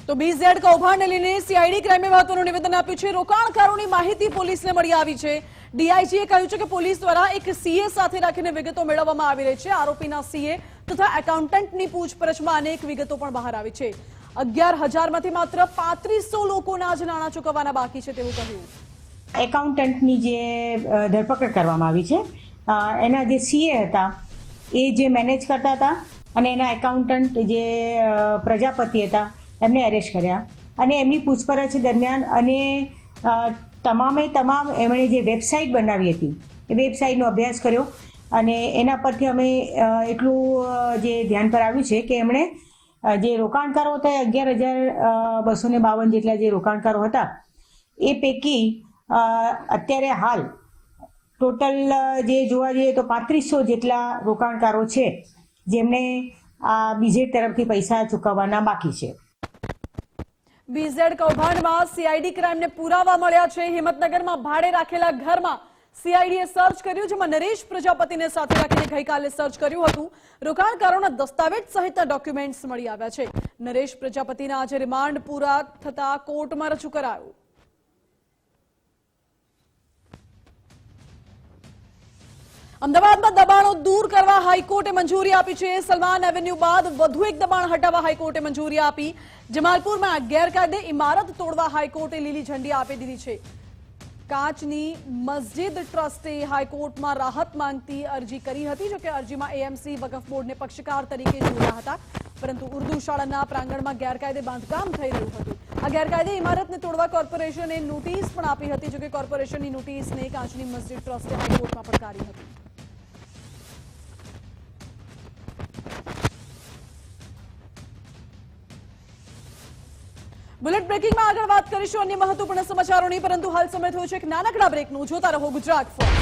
તો બીઝેડ કૌભાંડને લઈને સીઆઈડી ક્રાઇમે મહત્વનું નિવેદન આપ્યું છે. રોકાણકારોની માહિતી પોલીસને મળી આવી છે. ડીઆઈજીએ કહ્યું છે કે પોલીસ દ્વારા એક સીએ સાથે રાખીને વિગતો મેળવવામાં આવી રહી છે. આરોપીના સીએ તથા એકાઉન્ટન્ટની પૂછપરછમાં અનેક વિગતો પણ બહાર આવી છે. 11,000માંથી માત્ર 3500 લોકોના જ નાણાં ચૂકવવાના બાકી છે તેવું કહ્યું. એકાઉન્ટન્ટની જે ધરપકડ કરવામાં આવી છે, એના જે સીએ હતા એ જે મેનેજ કરતા હતા અને એના એકાઉન્ટન્ટ જે પ્રજાપતિ હતા એમને એરેસ્ટ કર્યા અને એમની પૂછપરછ દરમિયાન અને તમામે તમામ એમણે જે વેબસાઇટ બનાવી હતી એ વેબસાઇટનો અભ્યાસ કર્યો અને એના પરથી અમે એટલું જે ધ્યાન પર આવ્યું છે કે એમણે જે રોકાણકારો હતા 11,252 જેટલા જે રોકાણકારો હતા એ પૈકી અત્યારે હાલ ટોટલ જે જોવા જઈએ તો 3500 જેટલા રોકાણકારો છે જેમને આ બીજેડ તરફથી પૈસા ચૂકવવાના બાકી છે. બીઝેડ કૌભાંડમાં સીઆઈડી ક્રાઇમને પુરાવા મળ્યા છે. હિંમતનગરમાં ભાડે રાખેલા ઘરમાં સીઆઈડીએ સર્ચ કર્યું, જેમાં નરેશ પ્રજાપતિને સાથે રાખીને ગઈકાલે સર્ચ કર્યું હતું. રોકાણકારોના દસ્તાવેજ સહિતના ડોક્યુમેન્ટ્સ મળી આવ્યા છે. નરેશ પ્રજાપતિના આજે રિમાન્ડ પૂરા થતા કોર્ટમાં રજૂ કરાયું. અમદાવાદમાં દબાણો દૂર કરવા હાઈકોર્ટે મંજૂરી આપી છે. સલમાન એવન્યુ બાદ વધુ એક દબાણ હટાવવા હાઈકોર્ટે મંજૂરી આપી. જમાલપુરમાં ગેરકાયદે ઇમારત તોડવા હાઈકોર્ટે લીલી ઝંડી આપી દીધી છે. કાચની મસ્જિદ ટ્રસ્ટે હાઈકોર્ટમાં રાહત માંગતી અરજી કરી હતી, જોકે અરજીમાં એએમસી વકફ બોર્ડને પક્ષકાર તરીકે જોડ્યા હતા, પરંતુ ઉર્દુ શાળાના પ્રાંગણમાં ગેરકાયદે બાંધકામ થઈ રહ્યું હતું. આ ગેરકાયદે ઇમારતને તોડવા કોર્પોરેશને નોટિસ પણ આપી હતી, જોકે કોર્પોરેશનની નોટિસને કાચની મસ્જિદ ટ્રસ્ટે હાઈકોર્ટમાં પડકારી હતી. બુલેટ બ્રેકિંગમાં આગળ વાત કરીશું અન્ય મહત્વપૂર્ણ સમાચારોની, પરંતુ હાલ સમય થયો છે એક નાનકડા બ્રેકનું. જોતા રહો Gujarat first.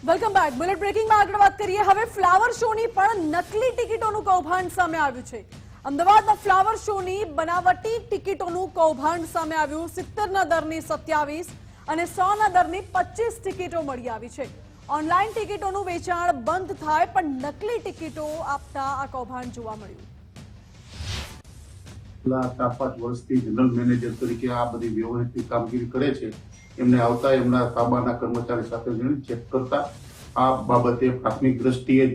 Welcome back. Bullet બ્રેકિંગમાં આગળ વાત કરીએ હવે ફ્લાવર શોની પણ નકલી ટિકિટોનું કૌભાંડ સામે આવ્યું છે. અમદાવાદના ફ્લાવર શોની બનાવટી ટિકિટોનું કૌભાંડ સામે આવ્યું. 70ના દરની 27 અને 100ના દરની 25 ટિકિટો મળી આવી છે. ઓનલાઈન ટિકિટોનું વેચાણ બંધ થાય પણ નકલી ટિકિટો આપતા આ કૌભાંડ જોવા મળ્યું. 4-5 વર્ષથી જનરલ મેનેજર તરીકે આ બધી વ્યવહારિક કામગીરી કરે છે. એમને આવતા એમના તાબાના કર્મચારી સાથે ચેક કરતા આ બાબતે પ્રાથમિક દ્રષ્ટિએ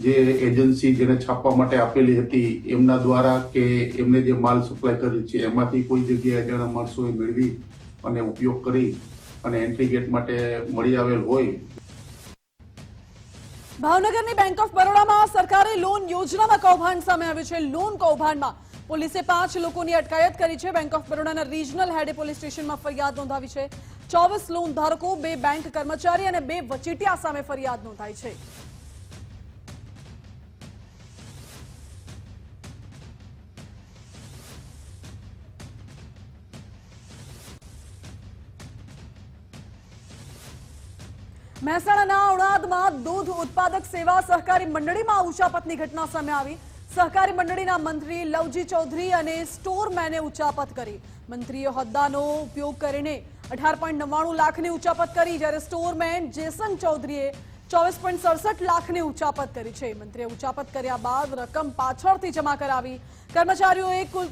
જે એજન્સી જેને છાપવા માટે આપેલી હતી એમના દ્વારા કે એમને જે માલ સપ્લાય કરી છે એમાંથી કોઈ જગ્યાએ અજાણ્યા માણસોએ મેળવી અને ઉપયોગ કરી અને એન્ટ્રી ગેટ માટે મળી આવેલ હોય. ભાવનગરની બેંક ઓફ બરોડામાં સરકારી લોન યોજનામાં કૌભાંડ સામે આવ્યું છે. લોન કૌભાંડમાં પોલીસે 5 લોકોની અટકાયત કરી છે. બેંક ઓફ બરોડાના રિજનલ હેડે પોલીસ સ્ટેશનમાં ફરિયાદ નોંધાવી છે. 24 લોન ધારકો, 2 બેંક કર્મચારી અને 2 વચેટિયા સામે ફરિયાદ નોંધાઈ છે. મહેસાણાના ઉણાદમાં દૂધ ઉત્પાદક સેવા સહકારી મંડળીમાં ઉચાપતની ઘટના સામે આવી. સહકારી મંડળીના મંત્રી લવજી ચૌધરી અને સ્ટોરમેને ઉચાપત કરી. મંત્રીએ હોદ્દાનો ઉપયોગ કરીને 18.99 લાખની ઉચાપત કરી, જ્યારે સ્ટોરમેન જેસન ચૌધરીએ 24.67 લાખની ઉચાપત કરી છે. મંત્રીએ ઉચાપત કર્યા બાદ રકમ પાછળથી જમા કરાવી. કર્મચારીઓએ કુલ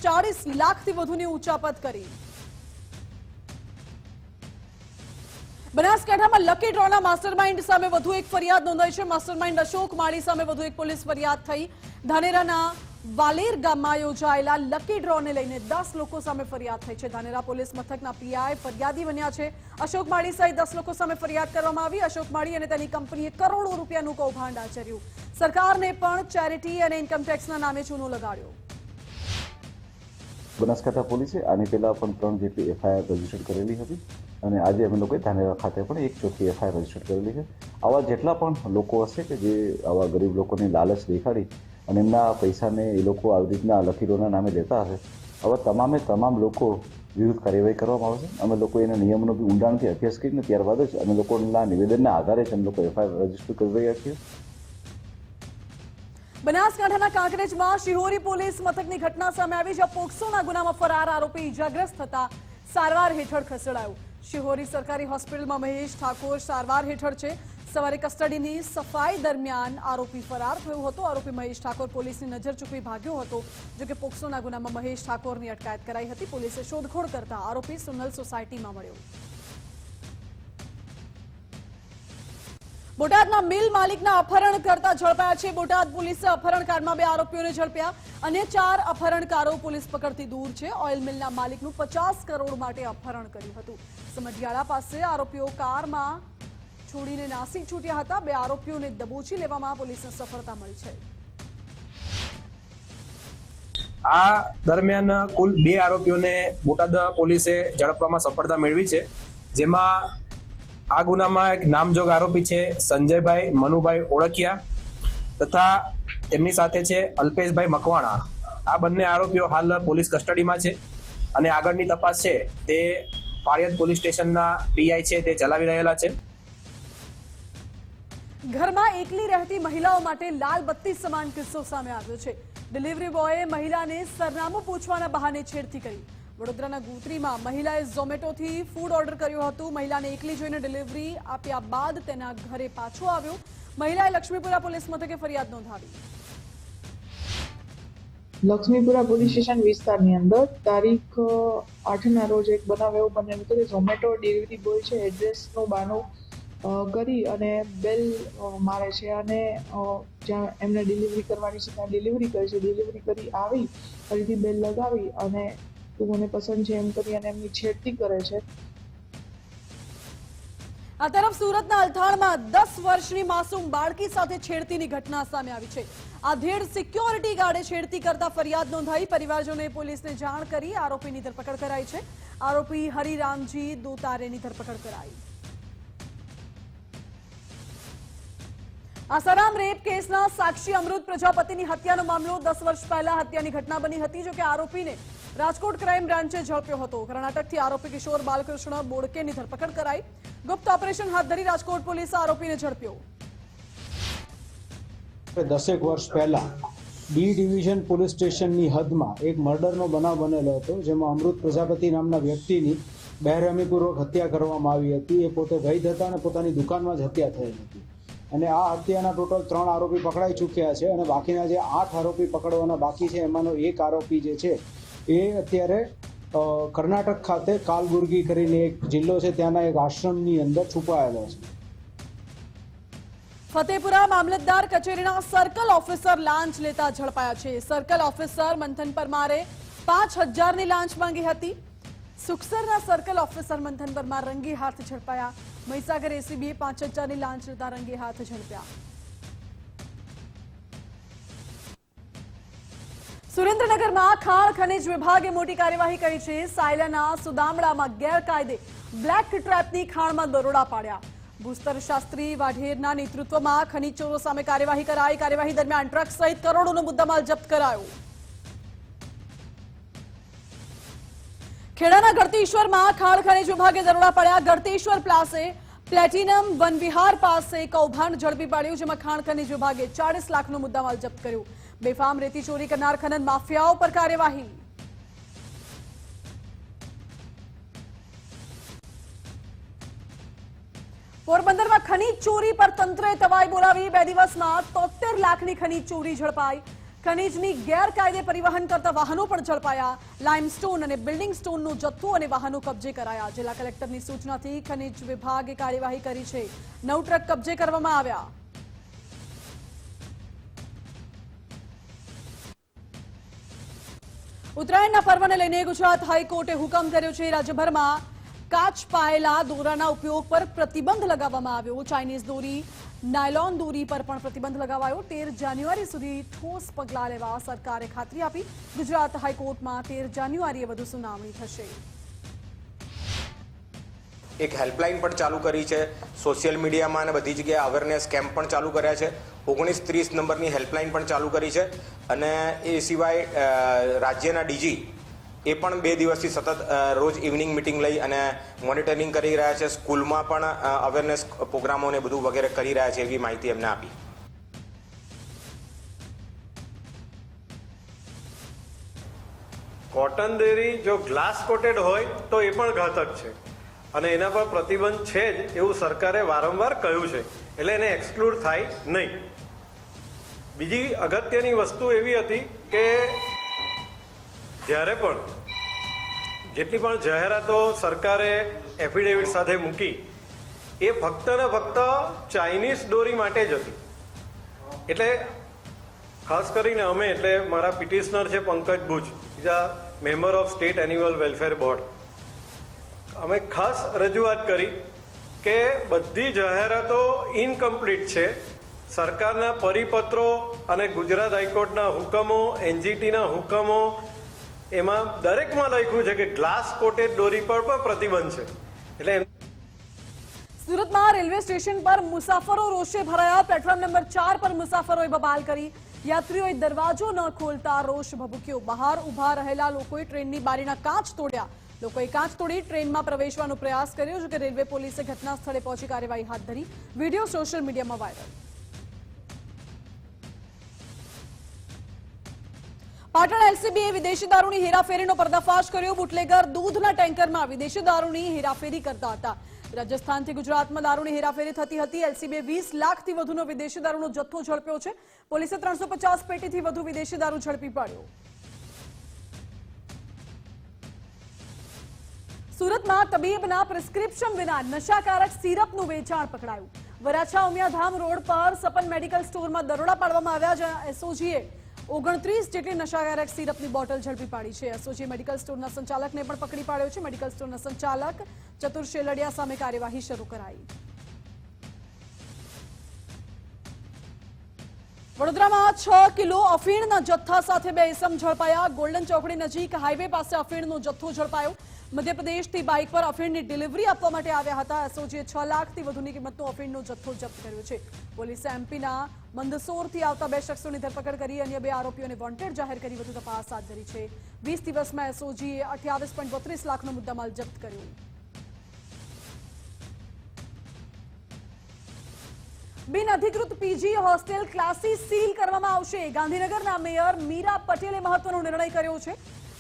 40 લાખથી વધુની ઉચાપત કરી. બનાસકાંઠામાં લકી ડ્રોના માસ્ટરમાઇન્ડ સામે વધુ એક ફરિયાદ નોંધાઈ છે. માસ્ટરમાઇન્ડ અશોક માળી સામે વધુ એક પોલીસ ફરિયાદ થઈ. ધાનેરાના વાલેર ગામમાં યોજાયેલા લકી ડ્રોને લઈને 10 લોકો સામે ફરિયાદ થઈ છે. ધાનેરા પોલીસ મથકના પીઆઈ ફરિયાદી બન્યા છે. અશોક માળી સહિત 10 લોકો સામે ફરિયાદ કરવામાં આવી. અશોક માળી અને તેની કંપનીએ કરોડો રૂપિયાનું કૌભાંડ આચર્યું. સરકારને પણ ચેરિટી અને ઇન્કમટેક્સના નામે ચૂનો લગાડ્યો. બનાસકાંઠા પોલીસે આની પહેલા પણ 3 જેટલી એફઆઈઆર રજીસ્ટર કરેલી હતી અને આજે અમે લોકોએ ધાનેરા ખાતે પણ 1 ચોથી એફઆઈઆર રજીસ્ટર કરેલી છે. આવા જેટલા પણ લોકો હશે કે જે આવા ગરીબ લોકોની લાલચ દેખાડી અને એમના પૈસાને એ લોકો આવી રીતના લકીરોના નામે લેતા હશે, આવા તમામ લોકો વિરુદ્ધ કાર્યવાહી કરવામાં આવશે. અમે લોકો એના નિયમોનો બી ઊંડાણથી અભ્યાસ કરીને ત્યારબાદ જ અમે લોકોના નિવેદનના આધારે જ અમે લોકો એફઆઈઆર રજીસ્ટર કરી રહ્યા છીએ. બનાસકાંઠાના કાંકરેજમાં શિહોરી પોલીસ મથકની ઘટના સામે આવી, જ્યાં પોક્સોના ગુનામાં ફરાર આરોપી ઇજાગ્રસ્ત થતા સારવાર હેઠળ ખસેડાયો. શિહોરી સરકારી હોસ્પિટલમાં મહેશ ઠાકોર સારવાર હેઠળ છે. સવારે કસ્ટડીની સફાઈ દરમિયાન આરોપી ફરાર થયો હતો. આરોપી મહેશ ઠાકોર પોલીસની નજર ચૂકવી ભાગ્યો હતો. જોકે પોક્સોના ગુનામાં મહેશ ઠાકોરની અટકાયત કરાઈ હતી. પોલીસે શોધખોળ કરતા આરોપી સુનલ સોસાયટીમાં મળ્યો. બોટાદના મિલ માલિકના અપહરણ કરતા ઝડપાયા છે. બોટાદ પોલીસે અપહરણકાંડમાં 2 આરોપીઓને ઝડપ્યા. અન્ય 4 અપહરણકારો પોલીસ પકડથી દૂર છે. ઓઇલ મિલના માલિકનું 50 કરોડ માટે અપહરણ કર્યું હતું. સમઢિયાળા પાસે આરોપીઓ કારમાં છોડીને નાસી છૂટ્યા હતા. 2 આરોપીઓને દબોચી લેવામાં પોલીસને સફળતા મળી છે. આ દરમિયાન કુલ 2 આરોપીઓને બોટાદ પોલીસે ઝડપવામાં સફળતા મેળવી છે, જેમાં આ ગુનામાં એક નામજોગ આરોપી છે સંજયભાઈ મનુભાઈ ઓળખિયા તથા તેમની સાથે છે અલ્પેશભાઈ મકવાણા. આ બંને આરોપીઓ હાલ પોલીસ કસ્ટડીમાં છે અને આગળની તપાસ છે તે પાળિયાદ પોલીસ સ્ટેશનના પીઆઈ છે તે ચલાવી રહેલા છે. ઘરમાં એકલી રહેતી મહિલાઓ માટે લાલ બત્તી સમાન કિસ્સો સામે આવ્યો છે. ડિલિવરી બોયે મહિલાને સરનામું પૂછવાના બહાને છેડતી કરી. વડોદરાના ગોત્રીમાં મહિલાએ ઝોમેટોથી ફૂડ ઓર્ડર કર્યું હતું. મહિલાને એકલી જોઈને ડિલિવરી આપ્યા બાદ તેના ઘરે પાછો આવ્યો. મહિલાએ લક્ષ્મીપુરા પોલીસ મથકે ફરિયાદ નોંધાવી. લક્ષ્મીપુરા પોલીસ સ્ટેશન વિસ્તારની અંદર તારીખ 8ના રોજ એક બનાવ એવો બનેલો હતો કે ઝોમેટો ડિલિવરી બોય છે એડ્રેસનું બાનું કરી અને બેલ મારે છે અને જ્યાં એમને ડિલિવરી કરવાની છે ત્યાં ડિલિવરી કરે છે. ડિલિવરી કરી આવી ફરીથી બેલ લગાવી અને તું મને પસંદ છે એમ કરી અને એમની છેડતી કરે છે. આ તરફ સુરતના અલથાણમાં 10 વર્ષની માસૂમ બાળકી સાથે છેડતીની ઘટના સામે આવી છે. આધેડ સિક્યોરિટી ગાર્ડે છેડતી કરતા ફરિયાદ નોંધાઈ. પરિવારજનોએ પોલીસને જાણ કરી આરોપીની ધરપકડ કરાઈ છે. આરોપી હરિરામજી દોતારેની ધરપકડ કરાઈ. આસારામ રેપ કેસના સાક્ષી અમૃત પ્રજાપતિની હત્યાનો મામલો 10 વર્ષ પહેલા હત્યાની ઘટના બની હતી. જોકે આરોપીને રાજકોટ ક્રાઇમ બ્રાન્ચે ઝડપ્યો હતો. કર્ણાટકથી આરોપી કિશોર બાલકૃષ્ણ બોડકેની ધરપકડ કરાઈ. ગુપ્ત ઓપરેશન હાથ ધરી રાજકોટ પોલીસે આરોપીને ઝડપ્યો. 10 વર્ષ પહેલા બી ડિવિઝન પોલીસ સ્ટેશનની હદમાં એક મર્ડરનો બનાવ બનેલો હતો, જેમાં અમૃત પ્રજાપતિ નામના વ્યક્તિની બેરહેમીપૂર્વક હત્યા કરવામાં આવી હતી. એ પોતે વૈધ હતા અને પોતાની દુકાનમાં જ હત્યા થયેલ હતી અને આ હત્યાના ટોટલ 3 આરોપી પકડાઈ ચૂક્યા છે અને બાકીના જે 8 આરોપી પકડવાના બાકી છે એમાંનો એક આરોપી જે છે એ અત્યારે કર્ણાટક ખાતે કાલબુર્ગી કરીને એક જિલ્લો છે ત્યાંના એક આશ્રમની અંદર છુપાયેલો છે. ફતેપુરા મામલતદાર કચેરીના સર્કલ ઓફિસર લાંચ લેતા ઝડપાયા છે. સર્કલ ઓફિસર મંથન પરમારે 5000ની લાંચ માંગી હતી. સુખસરના સર્કલ ઓફિસર મંથન પરમાર રંગે હાથ ઝડપાયા. મહીસાગર એસીબીએ 5,000ની લાંચ લેતા રંગે હાથ ઝડપ્યા. સુરેન્દ્રનગરમાં ખાણ ખનીજ વિભાગે મોટી કાર્યવાહી કરી છે. સાયલાના સુદામડામાં ગેરકાયદે બ્લેક ટ્રેપની ખાણમાં દરોડા પાડ્યા. ભૂસ્તર શાસ્ત્રી વાઢેરના નેતૃત્વમાં ખનીજ ચોરો સામે કાર્યવાહી કરાઈ. કાર્યવાહી દરમિયાન ટ્રક સહિત કરોડોનો મુદ્દામાલ જપ્ત કરાયો. ખેડાના ગળતેશ્વરમાં ખાણ ખનીજ વિભાગે દરોડા પાડ્યા. ગળતેશ્વર પાસે પ્લેટિનમ વનવિહાર પાસે કૌભાંડ ઝડપી પાડ્યું, જેમાં ખાણ ખનીજ વિભાગે 40 લાખનો મુદ્દામાલ જપ્ત કર્યો. બેફામ રેતી ચોરી કરનાર ખનન માફિયાઓ પર કાર્યવાહી. પોરબંદરમાં ખનીજ ચોરી પર તંત્રે તવાઈ બોલાવી. 2 દિવસમાં 73 લાખની ખનીજ ચોરી ઝડપાઈ. ખનીજની ગેરકાયદે પરિવહન કરતા વાહનો પણ ઝડપાયા. લાઇમસ્ટોન અને બિલ્ડિંગ સ્ટોનનો જથ્થો અને વાહનો કબજે કરાયા. જિલ્લા કલેક્ટરની સૂચનાથી ખનીજ વિભાગે કાર્યવાહી કરી છે. 9 ટ્રક કબજે કરવામાં આવ્યા. ઉત્તરાયણના પર્વને લઈને ગુજરાત હાઈકોર્ટે હુકમ કર્યો છે. રાજ્યભરમાં કાચ પાયેલા દોરાના ઉપયોગ પર પ્રતિબંધ લગાવવામાં આવ્યો. ચાઇનીઝ દોરી, નાયલોન દોરી પર પણ પ્રતિબંધ લગાવાયો. 13 જાન્યુઆરી સુધી ઠોસ પગલાં લેવા સરકારે ખાતરી આપી. ગુજરાત હાઈકોર્ટમાં 13 જાન્યુઆરીએ વધુ સુનાવણી થશે. એક હેલ્પલાઇન પણ ચાલુ કરી છે. સોશિયલ મીડિયામાં અને બધી જગ્યાએ અવેરનેસ કેમ્પ પણ ચાલુ કર્યા છે. 1930 નંબરની હેલ્પલાઇન પણ ચાલુ કરી છે. અને એ સિવાય રાજ્યના ડીજી એ પણ 2 દિવસથી સતત રોજ ઇવનિંગ મિટિંગ લઈ અને મોનિટરિંગ કરી રહ્યા છે. સ્કૂલમાં પણ અવેરનેસ પ્રોગ્રામો ને બધું વગેરે કરી રહ્યા છે, એવી માહિતી એમને આપી. કોટન ડેરી જો ગ્લાસ કોટેડ હોય તો એ પણ ઘાતક છે અને એના પર પ્રતિબંધ છે જ, એવું સરકારે વારંવાર કહ્યું છે, એટલે એને એક્સક્લુડ થાય નહીં. બીજી અગત્યની વસ્તુ એવી હતી કે જ્યારે પણ જેટલી પણ જાહેરાતો સરકારે એફિડેવિટ સાથે મૂકી એ ફક્ત ને ફક્ત ચાઇનીઝ દોરી માટે જ હતી. એટલે ખાસ કરીને અમે, એટલે મારા પિટિશનર છે Pankaj Bhuj, is a member of state annual welfare board, અમે ખાસ રજૂઆત કરી કે બધી જાહેરાતો ઇનકમ્પ્લીટ છે. સરકારના પરિપત્રો અને ગુજરાત હાઈકોર્ટના હુકમો, એનજીટીના હુકમો, એમાં દરેકમાં લખ્યું છે કે ગ્લાસ કોટેડ દોરી પર પણ પ્રતિબંધ છે. એટલે સુરતમાં રેલવે સ્ટેશન પર મુસાફરો રોષે ભરાયા. પ્લેટફોર્મ નંબર 4 પર મુસાફરોએ બબાલ કરી. યાત્રીઓએ દરવાજો ન ખોલતા રોષ ભભૂક્યો. બહાર ઉભા રહેલા લોકોએ ટ્રેનની બારીના કાચ તોડ્યા. લોકોએ કાચ તોડી ટ્રેનમાં પ્રવેશવાનો પ્રયાસ કર્યો, જો કે રેલવે પોલીસે ઘટના સ્થળે પહોંચી કાર્યવાહી હાથ ધરી. વિડીયો સોશિયલ મીડિયામાં વાયરલ. પાટણ એલસીબીએ વિદેશી દારૂની હેરાફેરીનો પર્દાફાશ કર્યો. બુટલેગર દૂધના ટેન્કરમાં વિદેશી દારૂની હેરાફેરી કરતા હતા. રાજસ્થાનથી ગુજરાતમાં દારૂની હેરાફેરી થતી હતી. એલસીબીએ 20 લાખથી વધુનો વિદેશી દારૂનો જથ્થો ઝડપ્યો છે. પોલીસે 350 પેટીથી વધુ વિદેશી દારૂ ઝડપી પાડ્યો. સુરતમાં તબીબના પ્રિસ્ક્રિપ્શન વિના નશાકારક સિરપનું વેચાણ પકડાયું. વરાછા ઉમિયાધામ રોડ પર સપન મેડિકલ સ્ટોરમાં દરોડા પાડવામાં આવ્યા, જ્યાં એસઓજીએ 29 જેટલી નશાકારક સિરપની બોટલ ઝડપી પાડી છે. એસઓજી મેડિકલ સ્ટોરના સંચાલકને પણ પકડી પાડ્યો છે. મેડિકલ સ્ટોરના સંચાલક ચતુર શેલડિયા સામે કાર્યવાહી શરૂ કરાઈ. વડોદરામાં 6 કિલો અફીણના જથ્થા સાથે 2 ઇસમ ઝડપાયા. ગોલ્ડન ચોકડી નજીક હાઈવે પાસે અફીણનો જથ્થો ઝડપાયો. મધ્યપ્રદેશથી બાઇક પર અફીણની ડિલિવરી આપવા માટે આવ્યા હતા. એસઓજીએ 6 લાખથી વધુની કિંમતનો અફીણનો જથ્થો જપ્ત કર્યો છે. પોલીસે એમપીના મંદસોરથી આવતા 2 શખ્સોની ધરપકડ કરી. અન્ય 2 આરોપીઓને વોન્ટેડ જાહેર કરી વધુ તપાસ હાથ ધરી છે. 20 દિવસમાં એસઓજીએ 28.32 લાખનો મુદ્દામાલ જપ્ત કર્યો. બિનઅધિકૃત પીજી હોસ્ટેલ ક્લાસીસ સીલ કરવામાં આવશે. ગાંધીનગરના મેયર મીરા પટેલે મહત્વનો નિર્ણય કર્યો છે.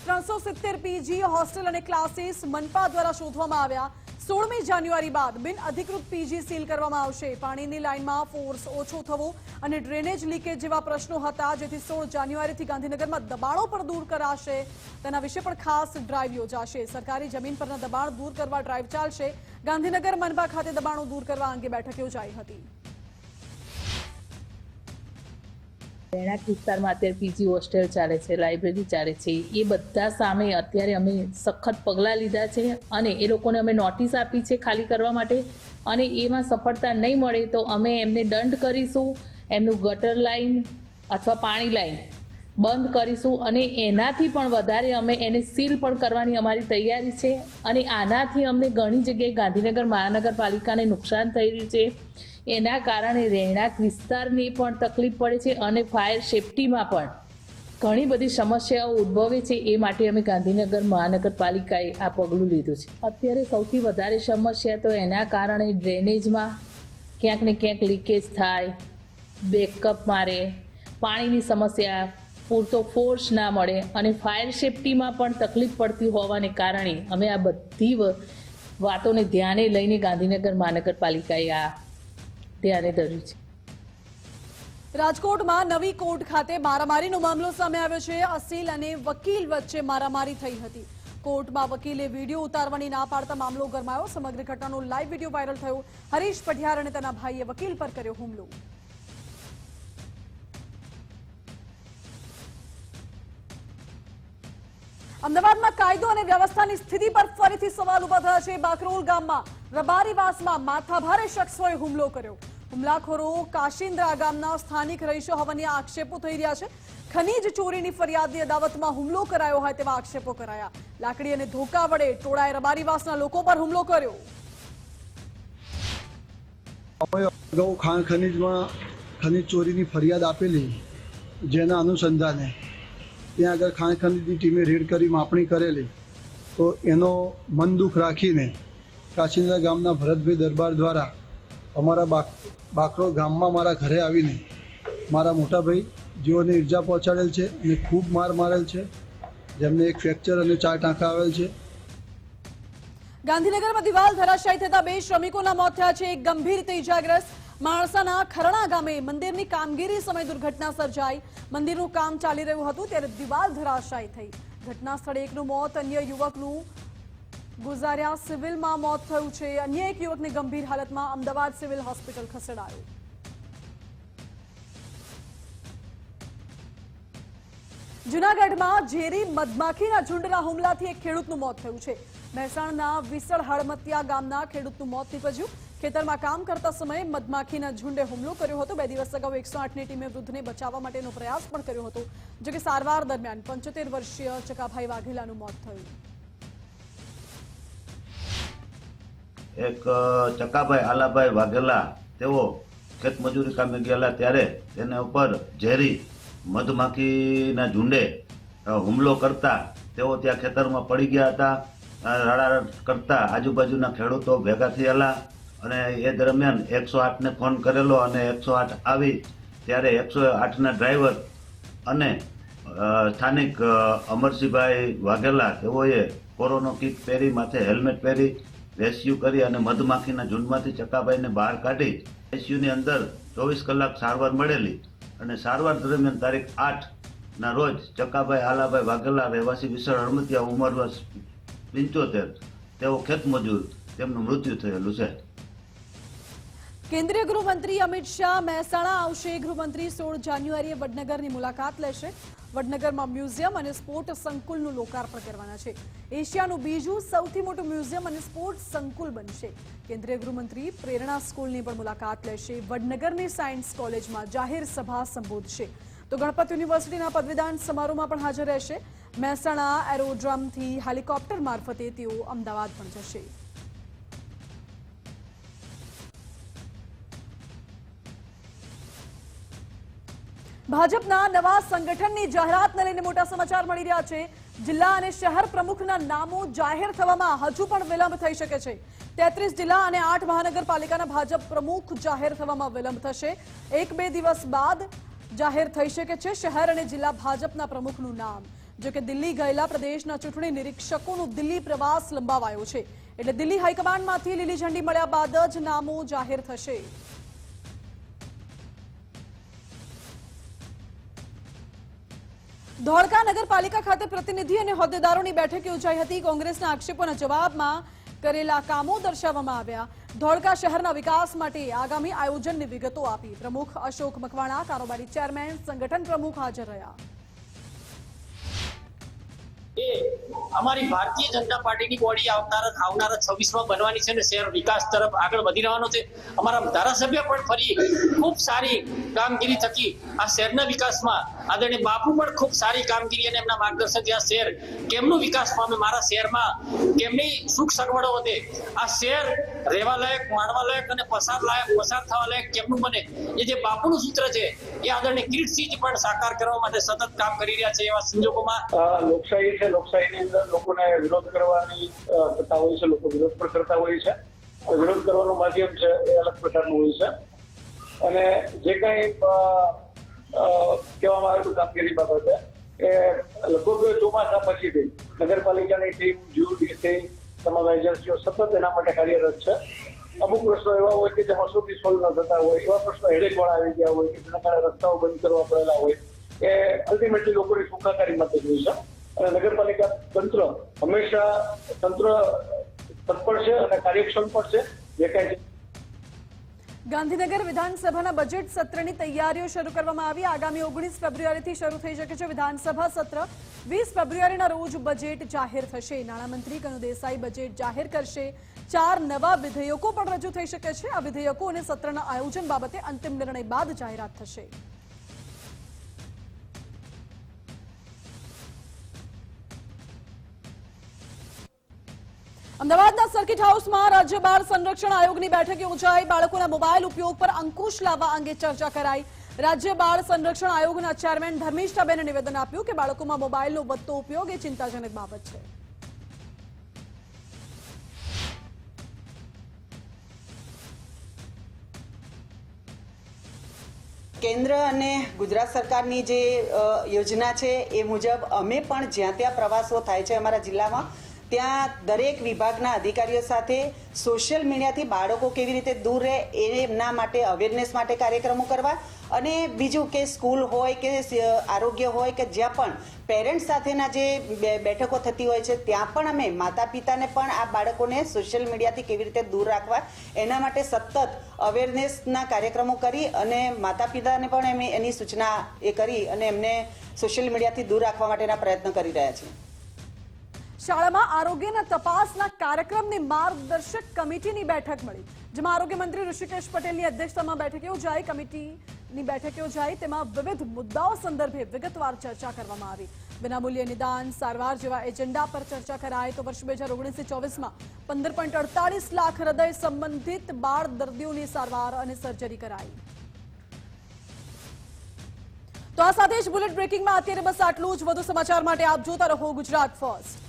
370 પીજી હોસ્ટેલ અને ક્લાસીસ મનપા દ્વારા શોધવામાં આવ્યા. 16મી જાન્યુઆરી બાદ બિનઅધિકૃત પીજી સીલ કરવામાં આવશે. પાણીની લાઇનમાં ફોર્સ ઓછો થવો અને ડ્રેનેજ લીકેજ જેવા પ્રશ્નો હતા, જેથી 16 જાન્યુઆરીથી ગાંધીનગરમાં દબાણો પણ દૂર કરાશે. તેના વિશે પણ ખાસ ડ્રાઈવ યોજાશે. સરકારી જમીન પરના દબાણ દૂર કરવા ડ્રાઈવ ચાલશે. ગાંધીનગર મનપા ખાતે દબાણો દૂર કરવા અંગે બેઠક યોજાઈ હતી. રહેણાંક વિસ્તારમાં અત્યારે પીજી હોસ્ટેલ ચાલે છે, લાઇબ્રેરી ચાલે છે, એ બધા સામે અત્યારે અમે સખત પગલાં લીધા છે અને એ લોકોને અમે નોટિસ આપી છે ખાલી કરવા માટે, અને એમાં સફળતા નહીં મળે તો અમે એમને દંડ કરીશું, એમનું ગટર લાઈન અથવા પાણી લાઈન બંધ કરીશું અને એનાથી પણ વધારે અમે એને સીલ પણ કરવાની અમારી તૈયારી છે. અને આનાથી અમને ઘણી જગ્યાએ ગાંધીનગર મહાનગરપાલિકાને નુકસાન થઈ રહ્યું છે. એના કારણે રહેણાંક વિસ્તારની પણ તકલીફ પડે છે અને ફાયર સેફટીમાં પણ ઘણી બધી સમસ્યાઓ ઉદ્ભવે છે. એ માટે અમે ગાંધીનગર મહાનગરપાલિકાએ આ પગલું લીધું છે. અત્યારે સૌથી વધારે સમસ્યા તો એના કારણે ડ્રેનેજમાં ક્યાંક ને ક્યાંક લીકેજ થાય, બેકઅપ મારે, પાણીની સમસ્યા, પૂરતો ફોર્સ ના મળે અને ફાયર સેફટીમાં પણ તકલીફ પડતી હોવાને કારણે અમે આ બધી વાતોને ધ્યાને લઈને ગાંધીનગર મહાનગરપાલિકાએ આ ધ્યાને ધર્યું છે. રાજકોટમાં નવી કોર્ટ ખાતે મારામારીનો મામલો સામે આવ્યો છે. અસીલ અને વકીલ વચ્ચે મારામારી થઈ હતી. કોર્ટમાં વકીલે વિડીયો ઉતારવાની ના પાડતા મામલો ગરમાયો. સમગ્ર ઘટનાનો લાઈવ વિડીયો વાયરલ થયો. હરીશ પઢિયાર અને તેના ભાઈએ વકીલ પર કર્યો હુમલો. અમદાવાદમાં કાયદો અને વ્યવસ્થાની સ્થિતિ પર ફરીથી સવાલ ઉભા થયા છે. બાકરોલ ગામમાં રબારીવાસમાં માથાભારે શખ્સોએ હુમલો કર્યો. હુમલાખોરો કાશિન્દ્રા ગામના સ્થાનિક રહીશો હોવાની આક્ષેપો થઈ રહ્યા છે. ખનીજ ચોરીની ફરિયાદની અદાવતમાં હુમલો કરાયો હોય તેવા આક્ષેપો કરાયા. લાકડી અને ધોકા વડે ટોળાએ રબારીવાસના લોકો પર હુમલો કર્યો. અગાઉ ખાણ ખનીજમાં ખનીજ ચોરીની ફરિયાદ આપેલી, જેના અનુસંધાને ત્યાં આગળ ખાણ ખનીજની ટીમે રેડ કરી માપણી કરેલી, તો એનો મન દુઃખ રાખીને કાશિન્દ્રા ગામના ભરતભાઈ દરબાર દ્વારા અમારા બાકરોલ ગામમાં મારા ઘરે આવીને મારા મોટા ભાઈ જેઓને ઈજા પહોંચાડેલ છે અને ખૂબ માર મારેલ છે, જેમને એક ફ્રેક્ચર અને 4 ટાંકા આવેલ છે. ગાંધીનગરમાં દિવાલ ધરાશાયી થતા 2 શ્રમિકોના મોત થયા છે. એક ગંભીર રીતે ઈજાગ્રસ્ત. માણસાના ખરણા ગામે મંદિરની કામગીરી સમયે દુર્ઘટના સર્જાઈ. મંદિરનું કામ ચાલી રહ્યું હતું ત્યારે દિવાલ ધરાશાયી થઈ. ઘટના સ્થળે એકનું મોત, અન્ય યુવકનું ગુજારિયા સિવિલમાં મોત થયું છે. અન્ય એક યુવકને ગંભીર હાલતમાં અમદાવાદ સિવિલ હોસ્પિટલ ખસેડાયો. જૂનાગઢમાં ઝેરી મધમાખીના ઝુંડના હુમલાથી એક ખેડૂતનું મોત થયું છે. મહેસાણાના વિસળ હળમતિયા ગામના ખેડૂતનું મોત નીપજ્યું. ખેતરમાં કામ કરતા સમયે મધમાખીના ઝુંડે હુમલો કર્યો હતો. 2 દિવસ અગાઉ 108ની ટીમે વૃદ્ધને બચાવવા માટેનો પ્રયાસ પણ કર્યો હતો, જોકે સારવાર દરમિયાન 75 વર્ષીય ચકાભાઈ વાઘેલાનું મોત થયું. એક ચકાભાઈ આલાભાઈ વાઘેલા, તેઓ ખેતમજૂરી કામે ગયેલા ત્યારે તેના ઉપર ઝેરી મધમાખીના ઝુંડે હુમલો કરતા તેઓ ત્યાં ખેતરમાં પડી ગયા હતા. રાડારાડ કરતા આજુબાજુના ખેડૂતો ભેગા થયેલા અને એ દરમિયાન 108ને ફોન કરેલો અને 108 આવી ત્યારે 108ના ડ્રાઈવર અને સ્થાનિક અમરસિંહભાઈ વાઘેલા, તેઓએ કોરોના કીટ પહેરી, માથે હેલ્મેટ પહેરી રેસ્ક્યુ કરી અને મધમાખીના ઝુંડમાંથી ચકાભાઈને બહાર કાઢી રેસ્ક્યુની અંદર 24 કલાક સારવાર મળેલી અને સારવાર દરમિયાન તારીખ 8ના રોજ ચકાભાઈ આલાભાઈ વાઘેલા, રહેવાસી વિસળ હળમતિયા, ઉંમર વર્ષ 75, તેઓ ખેતમજૂર, તેમનું મૃત્યુ થયેલું છે. કેન્દ્રીય ગૃહમંત્રી અમિત શાહ મહેસાણા આવશે. ગૃહમંત્રી 16 જાન્યુઆરીએ વડનગરની મુલાકાત લેશે. વડનગરમાં મ્યુઝિયમ અને સ્પોર્ટ સંકુલનું લોકાર્પણ કરવાના છે. એશિયાનું બીજું સૌથી મોટું મ્યુઝિયમ અને સ્પોર્ટ સંકુલ બનશે. કેન્દ્રીય ગૃહમંત્રી પ્રેરણા સ્કૂલની પણ મુલાકાત લેશે. વડનગરની સાયન્સ કોલેજમાં જાહેર સભા સંબોધશે. તો ગણપત યુનિવર્સિટીના પદવીદાન સમારોહમાં પણ હાજર રહેશે. મહેસાણા એરોડ્રમથી હેલિકોપ્ટર મારફતે તેઓ અમદાવાદ પણ જશે. ભાજપના નવા સંગઠનની જાહેરાતને લઈને મોટા સમાચાર મળી રહ્યા છે. જિલ્લા અને શહેર પ્રમુખના નામો જાહેર થવામાં હજુ પણ વિલંબ થઈ શકે છે. 33 જિલ્લા અને 8 મહાનગરપાલિકાના ભાજપ પ્રમુખ જાહેર થવામાં વિલંબ થશે. 1-2 દિવસ બાદ જાહેર થઈ શકે છે શહેર અને જિલ્લા ભાજપના પ્રમુખનું નામ. જો કે દિલ્હી ગયેલા પ્રદેશના ચૂંટણી નિરીક્ષકોનો દિલ્હી પ્રવાસ લંબાવાયો છે, એટલે દિલ્હી હાઈકમાન્ડમાંથી લીલી ઝંડી મળ્યા બાદ જ નામો જાહેર થશે. ધોળકા નગરપાલિકા ખાતે પ્રતિનિધિ અને હોદ્દેદારોની બેઠક યોજાઈ હતી. કોંગ્રેસના આક્ષેપોના જવાબમાં કરેલા કામો દર્શાવવામાં આવ્યા. ધોળકા શહેરના વિકાસ માટે આગામી આયોજનની વિગતો આપી. પ્રમુખ અશોક મકવાણા, કારોબારી ચેરમેન, સંગઠન પ્રમુખ હાજર રહ્યા. અમારી ભારતીય જનતા પાર્ટીની બોડી આવનારા 26માં બનવાની છે અને શહેર વિકાસ તરફ આગળ વધી રહેવાનો છે. અમારા ધારાસભ્ય પણ ફરી ખૂબ સારી કામગીરી થકી આ શહેરના વિકાસમાં આદરણીય બાપુ પણ ખૂબ સારી કામગીરી અને એમના માર્ગદર્શનથી આ શહેર કેમનું વિકાસ પામે, મારા શહેરમાં કેમની સુખ સગવડો વધે, આ શહેર રહેવા લાયક, માણવા લાયક અને પસાર થવા લાયક કેમનું બને, એ જે બાપુનું સૂત્ર છે એ આદરણીય કિરીટસિંહજી પણ સાકાર કરવા માટે સતત કામ કરી રહ્યા છે. એવા સંજોગોમાં લોકશાહીની અંદર લોકોને વિરોધ કરવાની થતા હોય છે, લોકો વિરોધ પણ કરતા હોય છે. વિરોધ કરવાનું માધ્યમ છે એ અલગ પ્રકારનું હોય છે અને જે કંઈ કહેવામાં આવ્યું કામગીરી બાબતે એ લગભગ ચોમાસા પછીથી નગરપાલિકાની ટીમ, ડીસી, તમામ એજન્સીઓ સતત એના માટે કાર્યરત છે. અમુક પ્રશ્નો એવા હોય કે જે વર્ષોથી સોલ્વ ન થતા હોય, એવા પ્રશ્નો હેડેકવાળા આવી ગયા હોય કે જેના કારણે રસ્તાઓ બંધ કરવા પડેલા હોય, એ અલ્ટિમેટલી લોકોની સુખાકારી માટે જ હોય છે. અને નગરપાલિકા તંત્ર હંમેશા તત્પર છે અને કાર્યક્ષમ પણ છે. જે કાંઈ ગાંધીનગર વિધાનસભાના બજેટ સત્રની તૈયારીઓ શરૂ કરવામાં આવી. આગામી 19 ફેબ્રુઆરીથી શરૂ થઈ શકે છે વિધાનસભા સત્ર. 20 ફેબ્રુઆરીના રોજ બજેટ જાહેર થશે. નાણામંત્રી કનુ દેસાઈ બજેટ જાહેર કરશે. 4 નવા વિધેયકો પણ રજૂ થઈ શકે છે. આ વિધેયકો અને સત્રના આયોજન બાબતે અંતિમ નિર્ણય બાદ જાહેરાત થશે. અમદાવાદના સર્કિટ હાઉસમાં રાજ્ય બાળ સંરક્ષણ આયોગની બેઠક યોજાઈ. બાળકોના મોબાઈલ ઉપયોગ પર અંકુશ લાવવા અંગે ચર્ચા કરાઈ. રાજ્ય બાળ સંરક્ષણ આયોગના ચેરમેન ધર્મિષ્ઠાબેને નિવેદન આપ્યું કે બાળકોમાં મોબાઈલનો વધતો ઉપયોગ એ ચિંતાજનક બાબત છે. કેન્દ્ર અને ગુજરાત સરકારની જે યોજના છે એ મુજબ અમે પણ જ્યાં ત્યાં પ્રવાસો થાય છે અમારા જિલ્લામાં, ત્યાં દરેક વિભાગના અધિકારીઓ સાથે સોશિયલ મીડિયાથી બાળકો કેવી રીતે દૂર રહે એમના માટે અવેરનેસ માટે કાર્યક્રમો કરવા, અને બીજું કે સ્કૂલ હોય કે આરોગ્ય હોય કે જ્યાં પણ પેરેન્ટ્સ સાથેના જે બેઠકો થતી હોય છે ત્યાં પણ અમે માતા પિતાને પણ આ બાળકોને સોશિયલ મીડિયાથી કેવી રીતે દૂર રાખવા એના માટે સતત અવેરનેસના કાર્યક્રમો કરી અને માતા પિતાને પણ અમે એની સૂચના કરી અને એમને સોશિયલ મીડિયાથી દૂર રાખવા માટેના પ્રયત્ન કરી રહ્યા છીએ. શાળામાં આરોગ્યના તપાસના કાર્યક્રમની માર્ગદર્શક કમિટીની બેઠક મળી, જેમાં આરોગ્ય મંત્રી ઋષિકેશ પટેલની અધ્યક્ષતામાં બેઠક યોજાઈ. કમિટીની બેઠક યોજાઈ, તેમાં વિવિધ મુદ્દાઓ સંદર્ભે વિગતવાર ચર્ચા કરવામાં આવી. વિનામૂલ્ય નિદાન, સારવાર જેવા એજન્ડા પર ચર્ચા કરાઈ. તો વર્ષ 2019-24માં 15.48 લાખ હૃદય સંબંધિત બાળ દર્દીઓની સારવાર અને સર્જરી કરાઈ. તો આ સાથે જ બુલેટ બ્રેકિંગમાં અત્યારે બસ આટલું જ. વધુ સમાચાર માટે આપ જોતા રહો ગુજરાત ફર્સ્ટ.